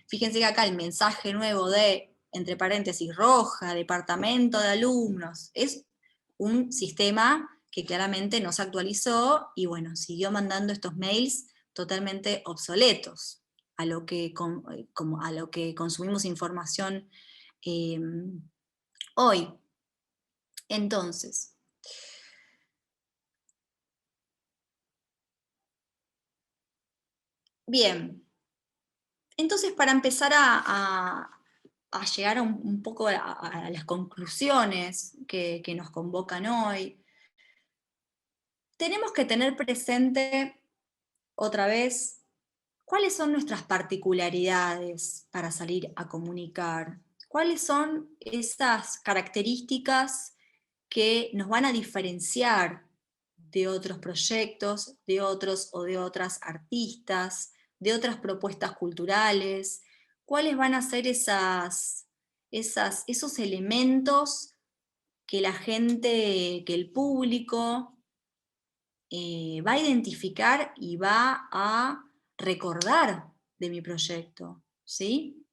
Fíjense que acá el mensaje nuevo de, entre paréntesis, Roja, departamento de alumnos, es un sistema que claramente no se actualizó y bueno, siguió mandando estos mails totalmente obsoletos a lo que consumimos información hoy. Entonces, bien, entonces para empezar a llegar un poco a las conclusiones que nos convocan hoy, tenemos que tener presente otra vez cuáles son nuestras particularidades para salir a comunicar, cuáles son esas características que nos van a diferenciar de otros proyectos, de otros o de otras artistas, de otras propuestas culturales, cuáles van a ser esos elementos que la gente, que el público va a identificar y va a recordar de mi proyecto, ¿sí?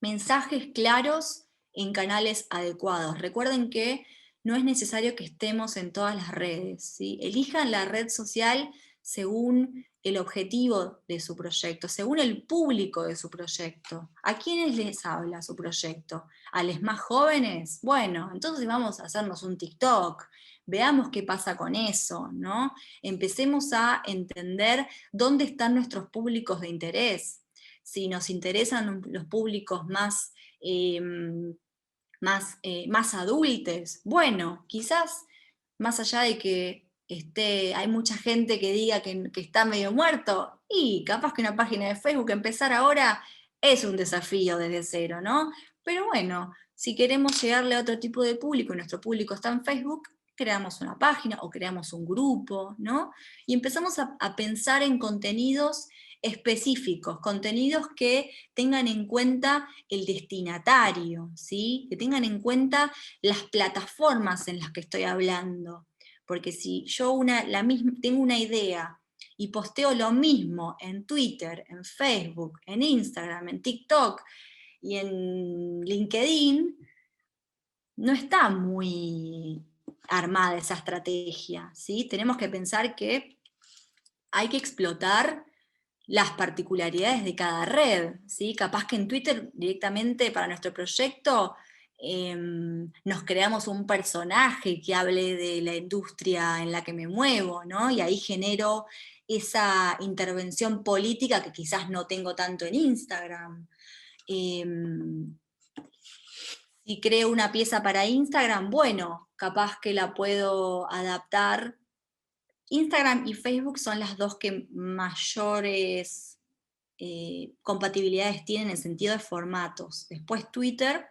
Mensajes claros en canales adecuados. Recuerden que no es necesario que estemos en todas las redes, ¿sí? Elijan la red social según el objetivo de su proyecto, según el público de su proyecto. ¿A quiénes les habla su proyecto? ¿A los más jóvenes? Bueno, entonces vamos a hacernos un TikTok. Veamos qué pasa con eso, ¿no? Empecemos a entender dónde están nuestros públicos de interés. Si nos interesan los públicos más adultos, bueno, quizás más allá de que hay mucha gente que diga que está medio muerto, y capaz que una página de Facebook empezar ahora es un desafío desde cero, ¿no? Pero bueno, si queremos llegarle a otro tipo de público y nuestro público está en Facebook, creamos una página o creamos un grupo, ¿no? Y empezamos a pensar en contenidos específicos, contenidos que tengan en cuenta el destinatario, ¿sí? Que tengan en cuenta las plataformas en las que estoy hablando. Porque si yo tengo una idea y posteo lo mismo en Twitter, en Facebook, en Instagram, en TikTok y en LinkedIn, no está muy armada esa estrategia, ¿sí? Tenemos que pensar que hay que explotar las particularidades de cada red, ¿sí? Capaz que en Twitter directamente para nuestro proyecto nos creamos un personaje que hable de la industria en la que me muevo, ¿no? Y ahí genero esa intervención política que quizás no tengo tanto en Instagram. Si creo una pieza para Instagram, bueno, capaz que la puedo adaptar. Instagram y Facebook son las dos que mayores compatibilidades tienen en sentido de formatos. Después Twitter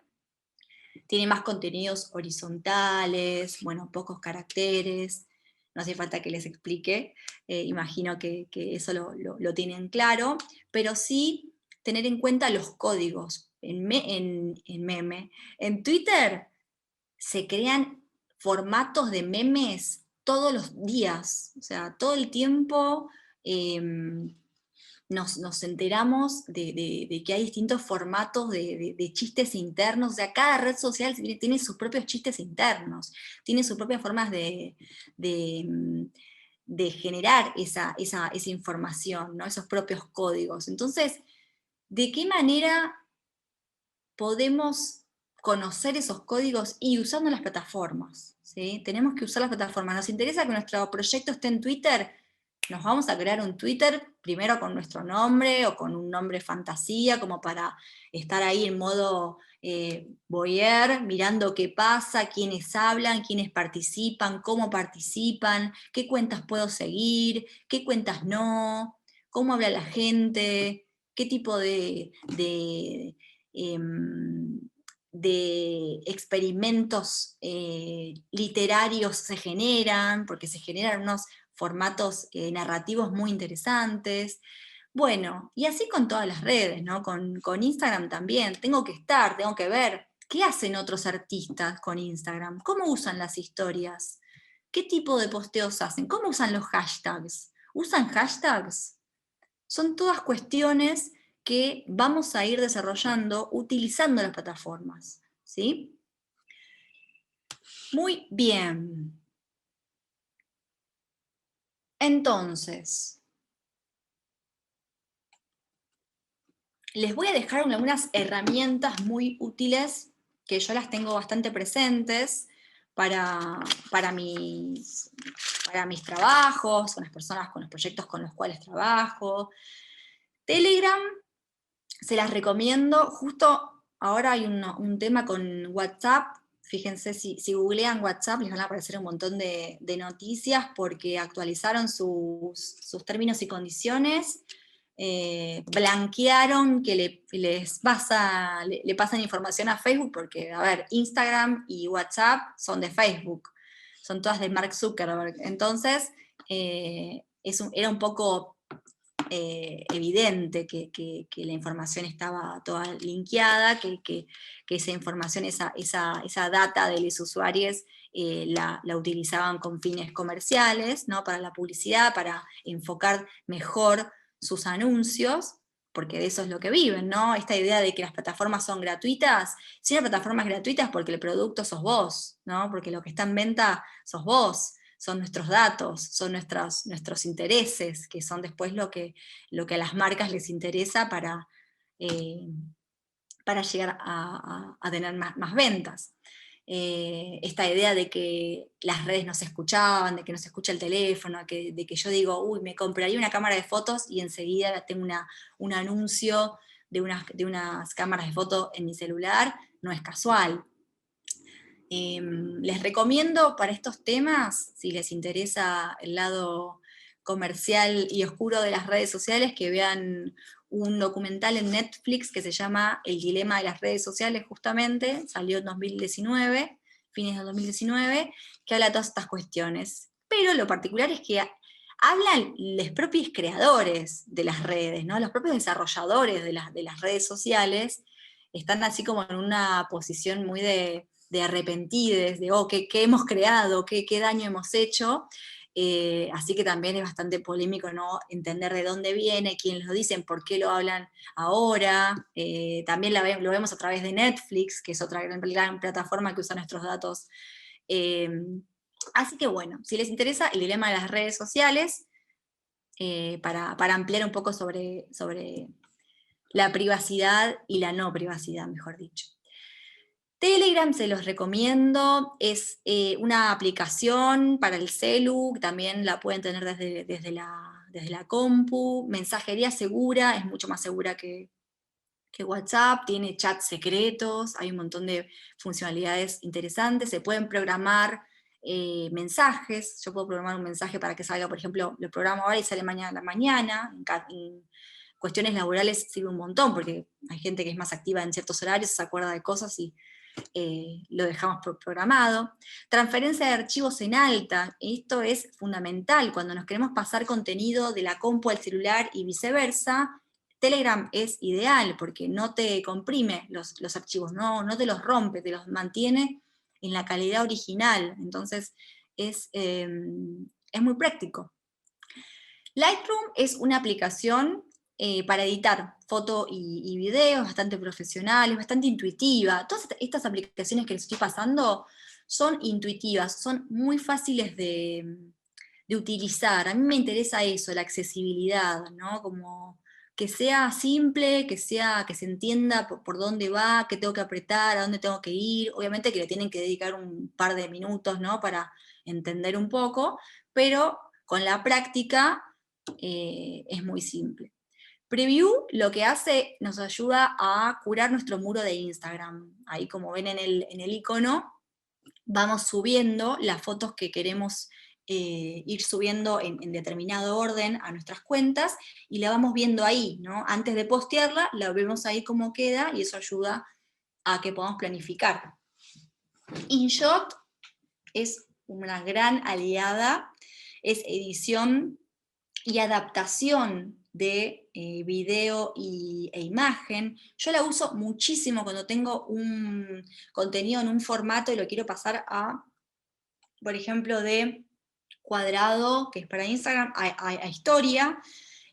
tiene más contenidos horizontales, bueno, pocos caracteres, no hace falta que les explique, imagino que eso lo tienen claro, pero sí tener en cuenta los códigos. En Twitter se crean formatos de memes todos los días, o sea, todo el tiempo nos enteramos de que hay distintos formatos de chistes internos, o sea, cada red social tiene sus propios chistes internos, tiene sus propias formas de generar esa información, ¿no? Esos propios códigos. Entonces, ¿de qué manera podemos conocer esos códigos y usando las plataformas? ¿Sí? Tenemos que usar las plataformas. Nos interesa que nuestro proyecto esté en Twitter, nos vamos a crear un Twitter primero con nuestro nombre o con un nombre fantasía, como para estar ahí en modo voyeur, mirando qué pasa, quiénes hablan, quiénes participan, cómo participan, qué cuentas puedo seguir, qué cuentas no, cómo habla la gente, qué tipo de experimentos literarios se generan, porque se generan unos formatos narrativos muy interesantes. Bueno, y así con todas las redes, ¿no? Con Instagram también, tengo que ver qué hacen otros artistas con Instagram, cómo usan las historias, qué tipo de posteos hacen, cómo usan los hashtags. ¿Usan hashtags? Son todas cuestiones que vamos a ir desarrollando utilizando las plataformas, ¿sí? Muy bien. Entonces, les voy a dejar algunas herramientas muy útiles que yo las tengo bastante presentes para mis trabajos, con las personas, con los proyectos con los cuales trabajo. Telegram se las recomiendo. Justo ahora hay un tema con WhatsApp. Fíjense, si googlean WhatsApp les van a aparecer un montón de noticias porque actualizaron sus términos y condiciones, blanquearon que le pasan información a Facebook porque, a ver, Instagram y WhatsApp son de Facebook, son todas de Mark Zuckerberg. Entonces, era un poco evidente que la información estaba toda linkeada, que esa información, esa data de los usuarios la utilizaban con fines comerciales, ¿no? Para la publicidad, para enfocar mejor sus anuncios, porque de eso es lo que viven, ¿no? Esta idea de que las plataformas son gratuitas, si una plataforma es gratuita es porque el producto sos vos, ¿no? Porque lo que está en venta sos vos, son nuestros datos, son nuestros intereses, que son después lo que a las marcas les interesa para llegar a tener más ventas. Esta idea de que las redes no se escuchaban, de que no se escucha el teléfono, de que yo digo, uy, me compraría una cámara de fotos y enseguida tengo un anuncio de unas cámaras de fotos en mi celular, no es casual. Les recomiendo para estos temas, si les interesa el lado comercial y oscuro de las redes sociales, que vean un documental en Netflix que se llama El dilema de las redes sociales, justamente, salió en 2019, fines del 2019, que habla de todas estas cuestiones. Pero lo particular es que hablan los propios creadores de las redes, ¿no? Los propios desarrolladores de las redes sociales están así como en una posición muy de arrepentides, de ¿qué hemos creado? ¿Qué daño hemos hecho? Así que también es bastante polémico, ¿no? Entender de dónde viene, quién lo dicen, por qué lo hablan ahora. También lo vemos a través de Netflix, que es otra gran plataforma que usa nuestros datos. Así que bueno, si les interesa el dilema de las redes sociales, para ampliar un poco sobre la privacidad y la no privacidad, mejor dicho. Telegram se los recomiendo, es una aplicación para el celu, también la pueden tener desde la compu, mensajería segura, es mucho más segura que WhatsApp, tiene chats secretos, hay un montón de funcionalidades interesantes, se pueden programar mensajes, yo puedo programar un mensaje para que salga, por ejemplo, lo programo ahora y sale mañana a la mañana, en cuestiones laborales sirve un montón, porque hay gente que es más activa en ciertos horarios, se acuerda de cosas y lo dejamos programado. Transferencia de archivos en alta, esto es fundamental, cuando nos queremos pasar contenido de la compu al celular y viceversa, Telegram es ideal, porque no te comprime los archivos, no te los rompe, te los mantiene en la calidad original, entonces es muy práctico. Lightroom es una aplicación para editar foto y video, bastante profesional, es bastante intuitiva. Todas estas aplicaciones que les estoy pasando son intuitivas, son muy fáciles de utilizar. A mí me interesa eso, la accesibilidad, ¿no? Como que sea simple, que se entienda por dónde va, qué tengo que apretar, a dónde tengo que ir. Obviamente que le tienen que dedicar un par de minutos, ¿no? Para entender un poco, pero con la práctica es muy simple. Preview lo que hace, nos ayuda a curar nuestro muro de Instagram. Ahí, como ven en el icono, vamos subiendo las fotos que queremos ir subiendo en determinado orden a nuestras cuentas, y la vamos viendo ahí, ¿no? Antes de postearla, la vemos ahí cómo queda, y eso ayuda a que podamos planificar. InShot es una gran aliada, es edición y adaptación de video e imagen. Yo la uso muchísimo cuando tengo un contenido en un formato y lo quiero pasar a, por ejemplo, de cuadrado, que es para Instagram, a historia,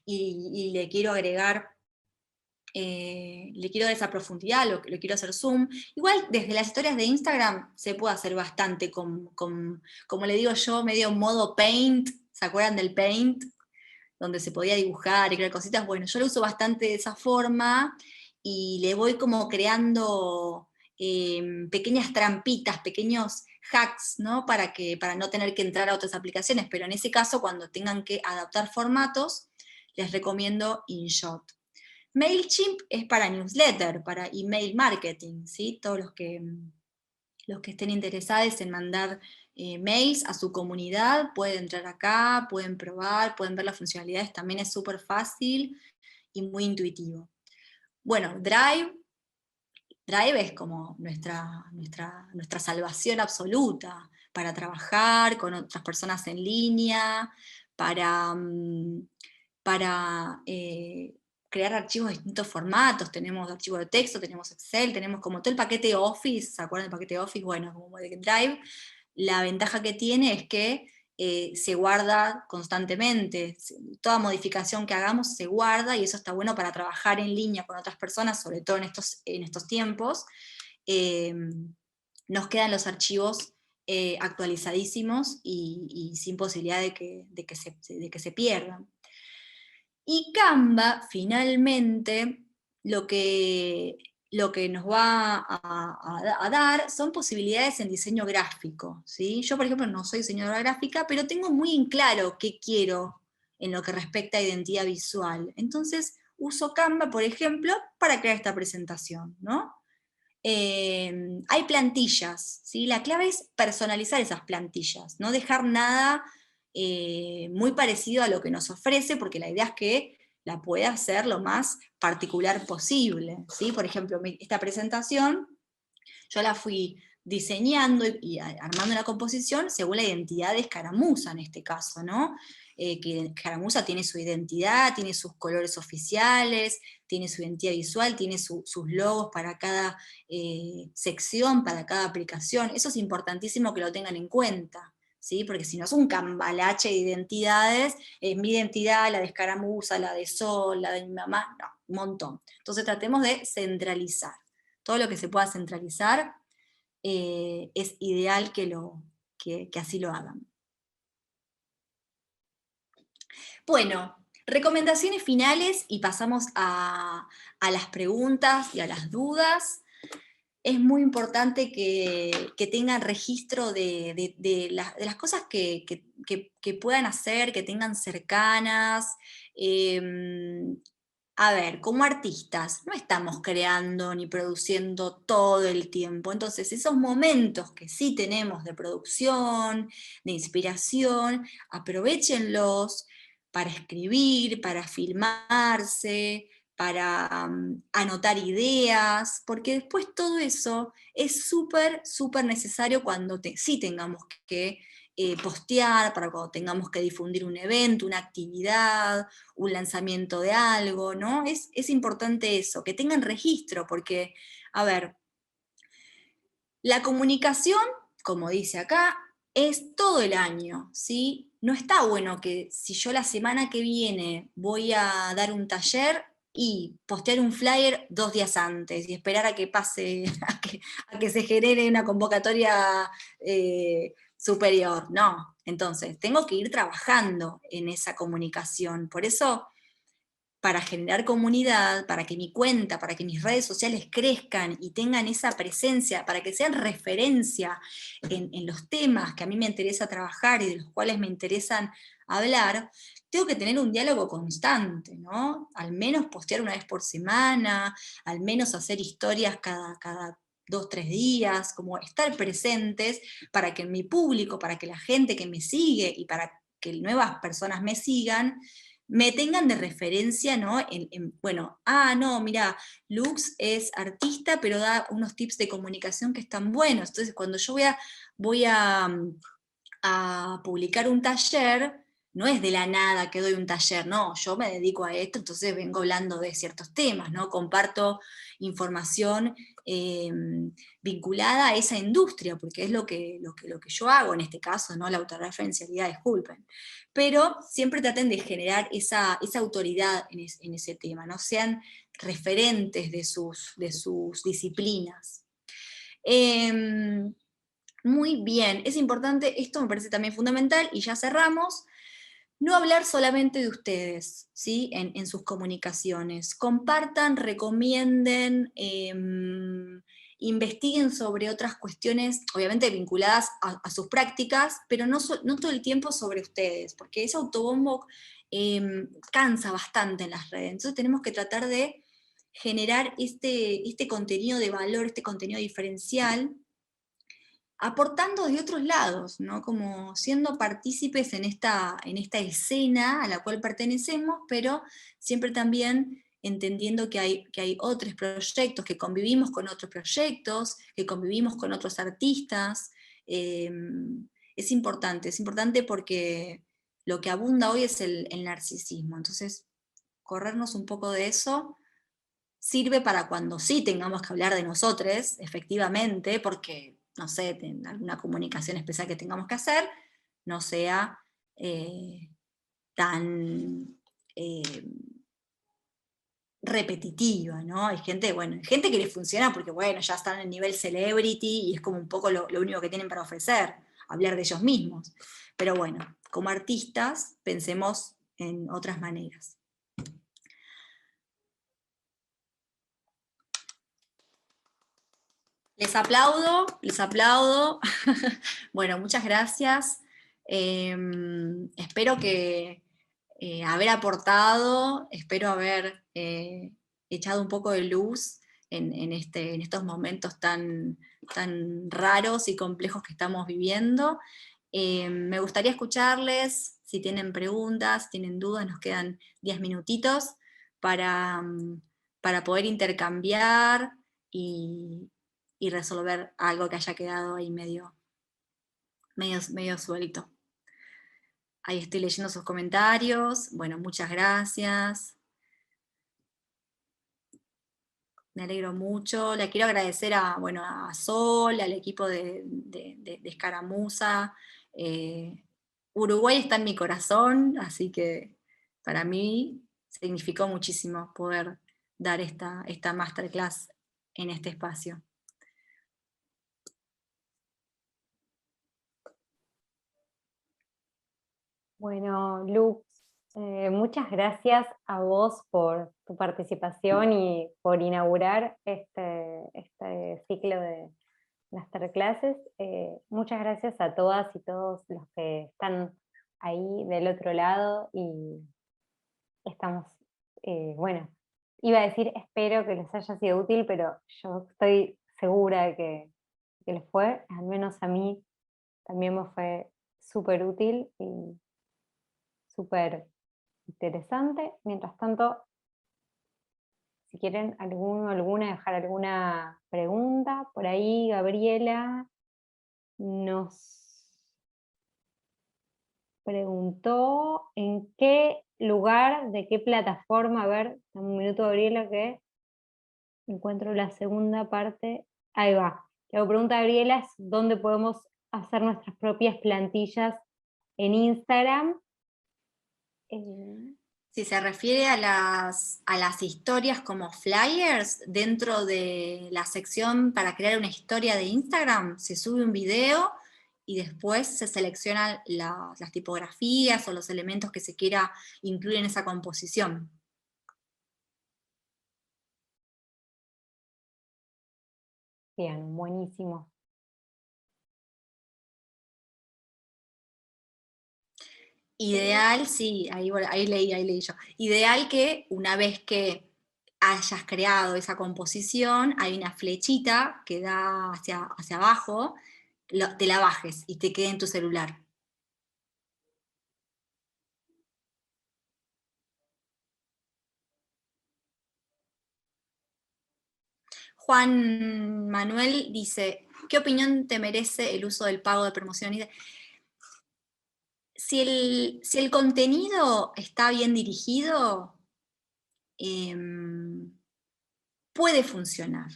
y le quiero agregar esa profundidad, le quiero hacer zoom. Igual desde las historias de Instagram se puede hacer bastante como le digo yo, medio modo Paint. ¿Se acuerdan del Paint? Donde se podía dibujar y crear cositas. Bueno, yo lo uso bastante de esa forma, y le voy como creando pequeñas trampitas, pequeños hacks, ¿no? Para no tener que entrar a otras aplicaciones, pero en ese caso, cuando tengan que adaptar formatos, les recomiendo InShot. MailChimp es para newsletter, para email marketing, ¿sí? Todos los que estén interesados en mandar mails a su comunidad, pueden entrar acá, pueden probar, pueden ver las funcionalidades, también es súper fácil y muy intuitivo. Bueno, Drive es como nuestra salvación absoluta para trabajar con otras personas en línea, para crear archivos de distintos formatos. Tenemos archivos de texto, tenemos Excel, tenemos como todo el paquete Office. ¿Se acuerdan del paquete Office? Bueno, como de Drive, la ventaja que tiene es que se guarda constantemente. Toda modificación que hagamos se guarda, y eso está bueno para trabajar en línea con otras personas, sobre todo en estos tiempos. Nos quedan los archivos actualizadísimos y sin posibilidad de que se pierdan. Y Canva, finalmente, lo que nos va a dar son posibilidades en diseño gráfico, ¿sí? Yo, por ejemplo, no soy diseñadora gráfica, pero tengo muy en claro qué quiero en lo que respecta a identidad visual. Entonces, uso Canva, por ejemplo, para crear esta presentación, ¿no? Hay plantillas, ¿sí? La clave es personalizar esas plantillas, no dejar nada muy parecido a lo que nos ofrece, porque la idea es que la pueda hacer lo más particular posible, ¿sí? Por ejemplo, esta presentación yo la fui diseñando y armando una composición según la identidad de escaramuza en este caso, ¿no? Que escaramuza tiene su identidad, tiene sus colores oficiales, tiene su identidad visual, tiene sus logos para cada sección, para cada aplicación. Eso es importantísimo que lo tengan en cuenta, ¿sí? Porque si no es un cambalache de identidades, mi identidad, la de escaramuza, la de Sol, la de mi mamá, no, un montón. Entonces tratemos de centralizar. Todo lo que se pueda centralizar, es ideal que así lo hagan. Bueno, recomendaciones finales y pasamos a las preguntas y a las dudas. Es muy importante que tengan registro de las cosas que puedan hacer, que tengan cercanas. A ver, como artistas, no estamos creando ni produciendo todo el tiempo, entonces esos momentos que sí tenemos de producción, de inspiración, aprovéchenlos para escribir, para filmarse, para anotar ideas, porque después todo eso es súper, súper necesario cuando sí tengamos que postear, para cuando tengamos que difundir un evento, una actividad, un lanzamiento de algo, ¿no? Es importante eso, que tengan registro, porque, a ver, la comunicación, como dice acá, es todo el año, ¿sí? No está bueno que si yo la semana que viene voy a dar un taller y postear un flyer 2 días antes y esperar a que pase, a que se genere una convocatoria superior, no. Entonces, tengo que ir trabajando en esa comunicación. Por eso, para generar comunidad, para que mi cuenta, para que mis redes sociales crezcan y tengan esa presencia, para que sean referencia en los temas que a mí me interesa trabajar y de los cuales me interesan hablar, tengo que tener un diálogo constante, ¿no? Al menos postear una vez por semana, al menos hacer historias cada 2, 3 días, como estar presentes para que mi público, para que la gente que me sigue y para que nuevas personas me sigan, me tengan de referencia, ¿no? Bueno, no, mira, Lux es artista, pero da unos tips de comunicación que están buenos. Entonces, cuando yo voy a publicar un taller, no es de la nada que doy un taller, no, yo me dedico a esto, entonces vengo hablando de ciertos temas, ¿no? Comparto información vinculada a esa industria, porque es lo que yo hago en este caso, ¿no? La autorreferencialidad, disculpen. Pero siempre traten de generar esa autoridad en ese tema, ¿no? Sean referentes de sus disciplinas. Muy bien, es importante, esto me parece también fundamental, y ya cerramos, no hablar solamente de ustedes, ¿sí? En sus comunicaciones. Compartan, recomienden, investiguen sobre otras cuestiones, obviamente vinculadas a sus prácticas, pero no todo el tiempo sobre ustedes, porque ese autobombo cansa bastante en las redes. Entonces tenemos que tratar de generar este contenido de valor, este contenido diferencial, aportando de otros lados, ¿no? Como siendo partícipes en esta escena a la cual pertenecemos, pero siempre también entendiendo que hay otros proyectos, que convivimos con otros proyectos, que convivimos con otros artistas. Es importante porque lo que abunda hoy es el narcisismo. Entonces, corrernos un poco de eso sirve para cuando sí tengamos que hablar de nosotros, efectivamente, porque, no sé, alguna comunicación especial que tengamos que hacer, no sea tan repetitiva, ¿no? Hay gente que les funciona porque, bueno, ya están en el nivel celebrity y es como un poco lo único que tienen para ofrecer, hablar de ellos mismos. Pero bueno, como artistas, pensemos en otras maneras. Les aplaudo. Bueno, muchas gracias. Espero que haber aportado, espero haber echado un poco de luz en estos momentos tan raros y complejos que estamos viviendo. Me gustaría escucharles, si tienen preguntas, si tienen dudas, nos quedan 10 minutitos para poder intercambiar y y resolver algo que haya quedado ahí medio suelto. Ahí estoy leyendo sus comentarios. Bueno, muchas gracias. Me alegro mucho. Le quiero agradecer a Sol, al equipo de Escaramuza. Uruguay está en mi corazón, así que para mí significó muchísimo poder dar esta masterclass en este espacio. Bueno, Lux, muchas gracias a vos por tu participación y por inaugurar este ciclo de masterclasses. Muchas gracias a todas y todos los que están ahí del otro lado y estamos, bueno, iba a decir espero que les haya sido útil, pero yo estoy segura de que les fue, al menos a mí también me fue súper útil y súper interesante. Mientras tanto, si quieren dejar alguna pregunta, por ahí Gabriela nos preguntó en qué lugar, de qué plataforma, a ver, un minuto Gabriela que encuentro la segunda parte, ahí va. La pregunta Gabriela es dónde podemos hacer nuestras propias plantillas en Instagram. Si se refiere a las historias como flyers, dentro de la sección para crear una historia de Instagram, se sube un video y después se seleccionan las tipografías o los elementos que se quiera incluir en esa composición. Bien, buenísimo. Ideal, sí, ahí leí yo. Ideal que una vez que hayas creado esa composición, hay una flechita que da hacia abajo, te la bajes y te quede en tu celular. Juan Manuel dice, ¿qué opinión te merece el uso del pago de promoción? Si el contenido está bien dirigido, puede funcionar.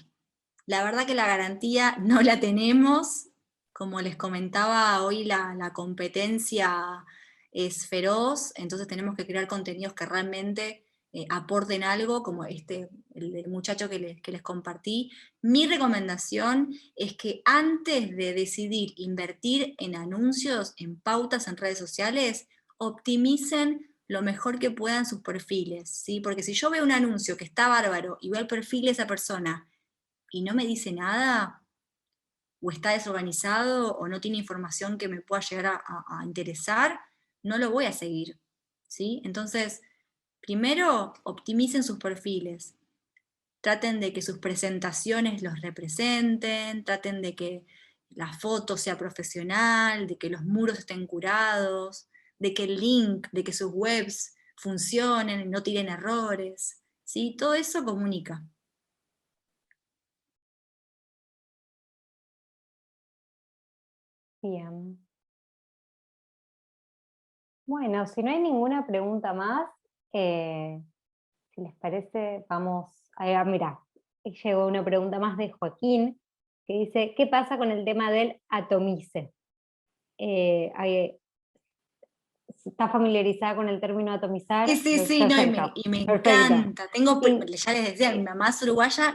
La verdad que la garantía no la tenemos. Como les comentaba, hoy la competencia es feroz, entonces tenemos que crear contenidos que realmente aporten algo, como el del muchacho que les compartí. Mi recomendación es que antes de decidir invertir en anuncios, en pautas en redes sociales, optimicen lo mejor que puedan sus perfiles, ¿sí? Porque si yo veo un anuncio que está bárbaro y veo el perfil de esa persona y no me dice nada, o está desorganizado, o no tiene información que me pueda llegar a interesar, no lo voy a seguir, ¿sí? Entonces, primero, optimicen sus perfiles, traten de que sus presentaciones los representen, traten de que la foto sea profesional, de que los muros estén curados, de que el link, de que sus webs funcionen, no tiren errores, ¿sí? Todo eso comunica. Bien. Bueno, si no hay ninguna pregunta más, si les parece, vamos a mirar. Llegó una pregunta más de Joaquín, que dice, ¿qué pasa con el tema del atomice? ¿Está familiarizada con el término atomizar? Sí, no, y me Perfecto. encanta. Ya les decía, mi mamá es uruguaya,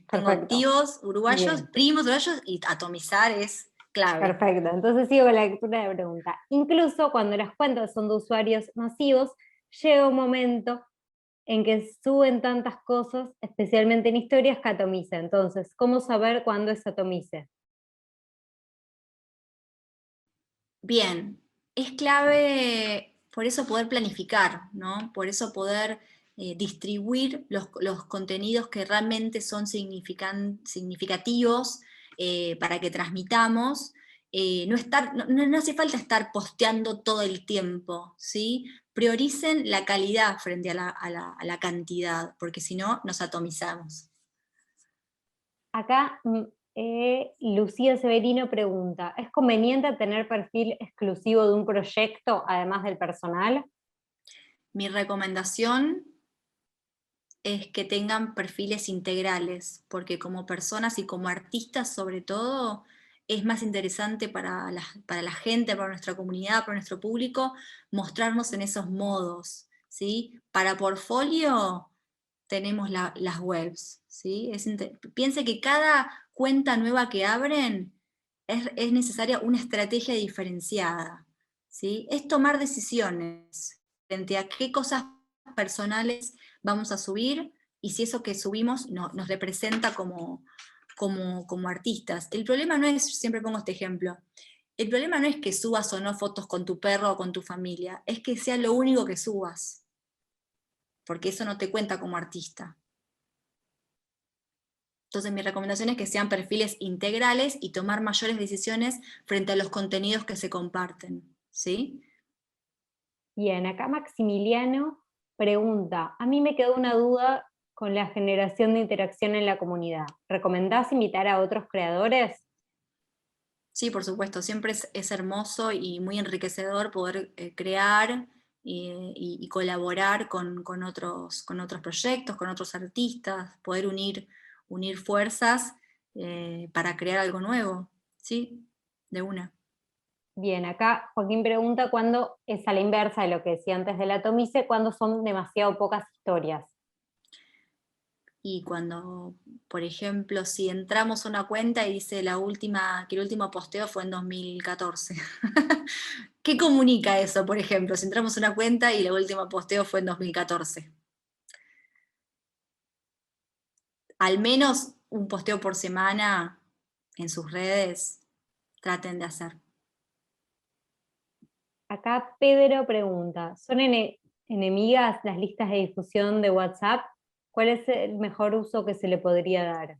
tengo tíos uruguayos, primos uruguayos, y atomizar es clave. Perfecto, entonces sigo con la lectura de la pregunta. Incluso cuando las cuentas son de usuarios masivos, llega un momento en que suben tantas cosas, especialmente en historias, que atomiza. Entonces, ¿cómo saber cuándo es atomice? Bien, es clave por eso poder planificar, ¿no? Por eso poder distribuir los contenidos que realmente son significativos para que transmitamos. No hace falta estar posteando todo el tiempo, ¿sí? Prioricen la calidad frente a la cantidad, porque si no, nos atomizamos. Acá Lucía Severino pregunta, ¿es conveniente tener perfil exclusivo de un proyecto, además del personal? Mi recomendación es que tengan perfiles integrales, porque como personas y como artistas sobre todo, es más interesante para la gente, para nuestra comunidad, para nuestro público, mostrarnos en esos modos, ¿sí? Para portfolio tenemos las webs, ¿sí? Piense que cada cuenta nueva que abren es necesaria una estrategia diferenciada, ¿sí? Es tomar decisiones frente a qué cosas personales vamos a subir y si eso que subimos nos representa como artistas. El problema no es, siempre pongo este ejemplo, el problema no es que subas o no fotos con tu perro o con tu familia, es que sea lo único que subas, porque eso no te cuenta como artista. Entonces mi recomendación es que sean perfiles integrales y tomar mayores decisiones frente a los contenidos que se comparten, ¿sí? Bien, acá Maximiliano pregunta, a mí me quedó una duda con la generación de interacción en la comunidad. ¿Recomendás invitar a otros creadores? Sí, por supuesto, siempre es hermoso y muy enriquecedor poder crear y colaborar con otros proyectos, con otros artistas, poder unir fuerzas para crear algo nuevo, ¿sí? De una. Bien, acá Joaquín pregunta cuándo es a la inversa de lo que decía antes de la Atomice, cuándo son demasiado pocas historias. Y cuando, por ejemplo, si entramos a una cuenta y dice que el último posteo fue en 2014. ¿Qué comunica eso, por ejemplo, si entramos a una cuenta y el último posteo fue en 2014? Al menos un posteo por semana en sus redes, traten de hacer. Acá Pedro pregunta, ¿son enemigas las listas de difusión de WhatsApp? ¿Cuál es el mejor uso que se le podría dar?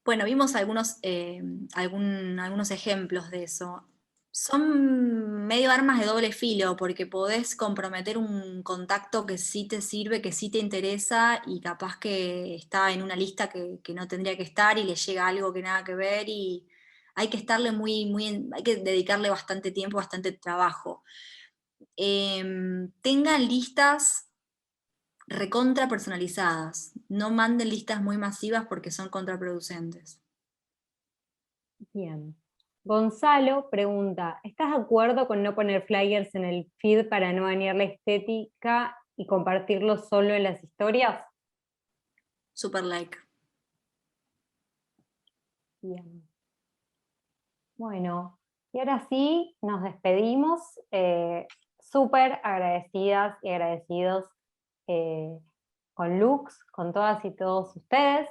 Bueno, vimos algunos ejemplos de eso. Son medio armas de doble filo, porque podés comprometer un contacto que sí te sirve, que sí te interesa, y capaz que está en una lista que no tendría que estar y le llega algo que nada que ver, y hay que hay que dedicarle bastante tiempo, bastante trabajo. Tengan listas recontra personalizadas, no manden listas muy masivas porque son contraproducentes. Bien. Gonzalo pregunta, ¿estás de acuerdo con no poner flyers en el feed para no dañar la estética y compartirlos solo en las historias? Super like. Bien. Bueno, y ahora sí, nos despedimos. Súper agradecidas y agradecidos eh, con Lux, con todas y todos ustedes,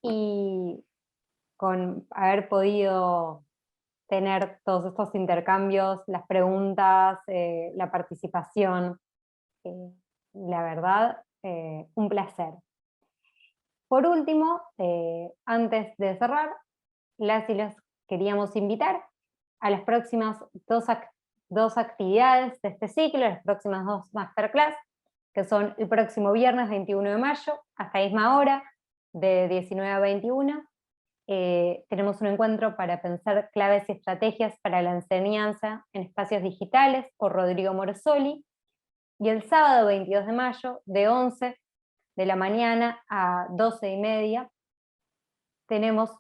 y con haber podido tener todos estos intercambios, las preguntas, la participación. La verdad, un placer. Por último, antes de cerrar, las y los queríamos invitar a las próximas dos actividades de este ciclo, las próximas dos masterclass, que son el próximo viernes 21 de mayo, a esta misma hora, de 19 a 21. Tenemos un encuentro para pensar claves y estrategias para la enseñanza en espacios digitales por Rodrigo Morosoli, y el sábado 22 de mayo, de 11 de la mañana a 12:30, tenemos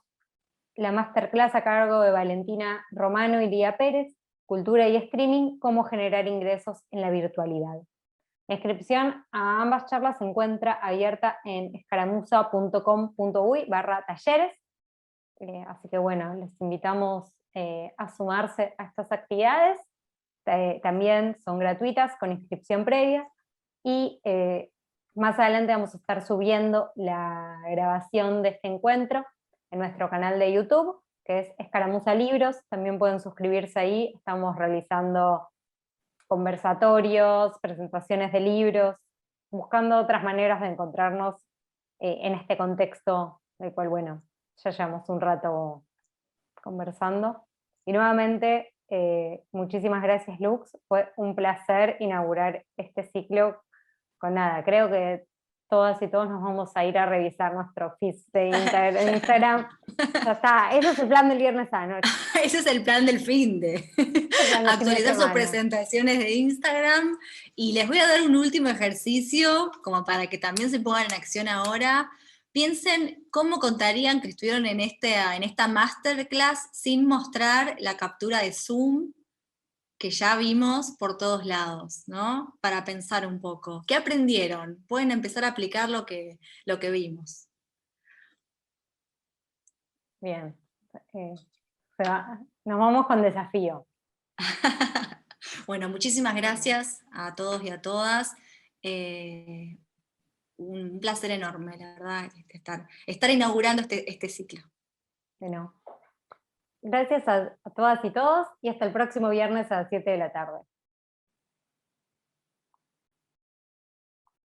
la masterclass a cargo de Valentina Romano y Lía Pérez, Cultura y Streaming, cómo generar ingresos en la virtualidad. La inscripción a ambas charlas se encuentra abierta en escaramuza.com.uy/talleres, así que bueno, les invitamos a sumarse a estas actividades. También son gratuitas con inscripción previa, y más adelante vamos a estar subiendo la grabación de este encuentro en nuestro canal de YouTube, que es Escaramuza Libros. También pueden suscribirse ahí, estamos realizando conversatorios, presentaciones de libros, buscando otras maneras de encontrarnos en este contexto del cual, bueno, ya llevamos un rato conversando. Y nuevamente, muchísimas gracias, Lux. Fue un placer inaugurar este ciclo con nada. Creo que todas y todos nos vamos a ir a revisar nuestro feed de Instagram. Ya está, ese es el plan del viernes a la noche. Ese es el plan del fin de actualizar sus semana. presentaciones de Instagram. Y les voy a dar un último ejercicio, como para que también se pongan en acción ahora. Piensen cómo contarían que estuvieron en esta masterclass sin mostrar la captura de Zoom que ya vimos por todos lados, ¿no? Para pensar un poco. ¿Qué aprendieron? Pueden empezar a aplicar lo que vimos. Bien. Nos vamos con desafío. Bueno, muchísimas gracias a todos y a todas. Un placer enorme, la verdad, estar inaugurando este ciclo. Bueno, gracias a todas y todos y hasta el próximo viernes a las 7 de la tarde.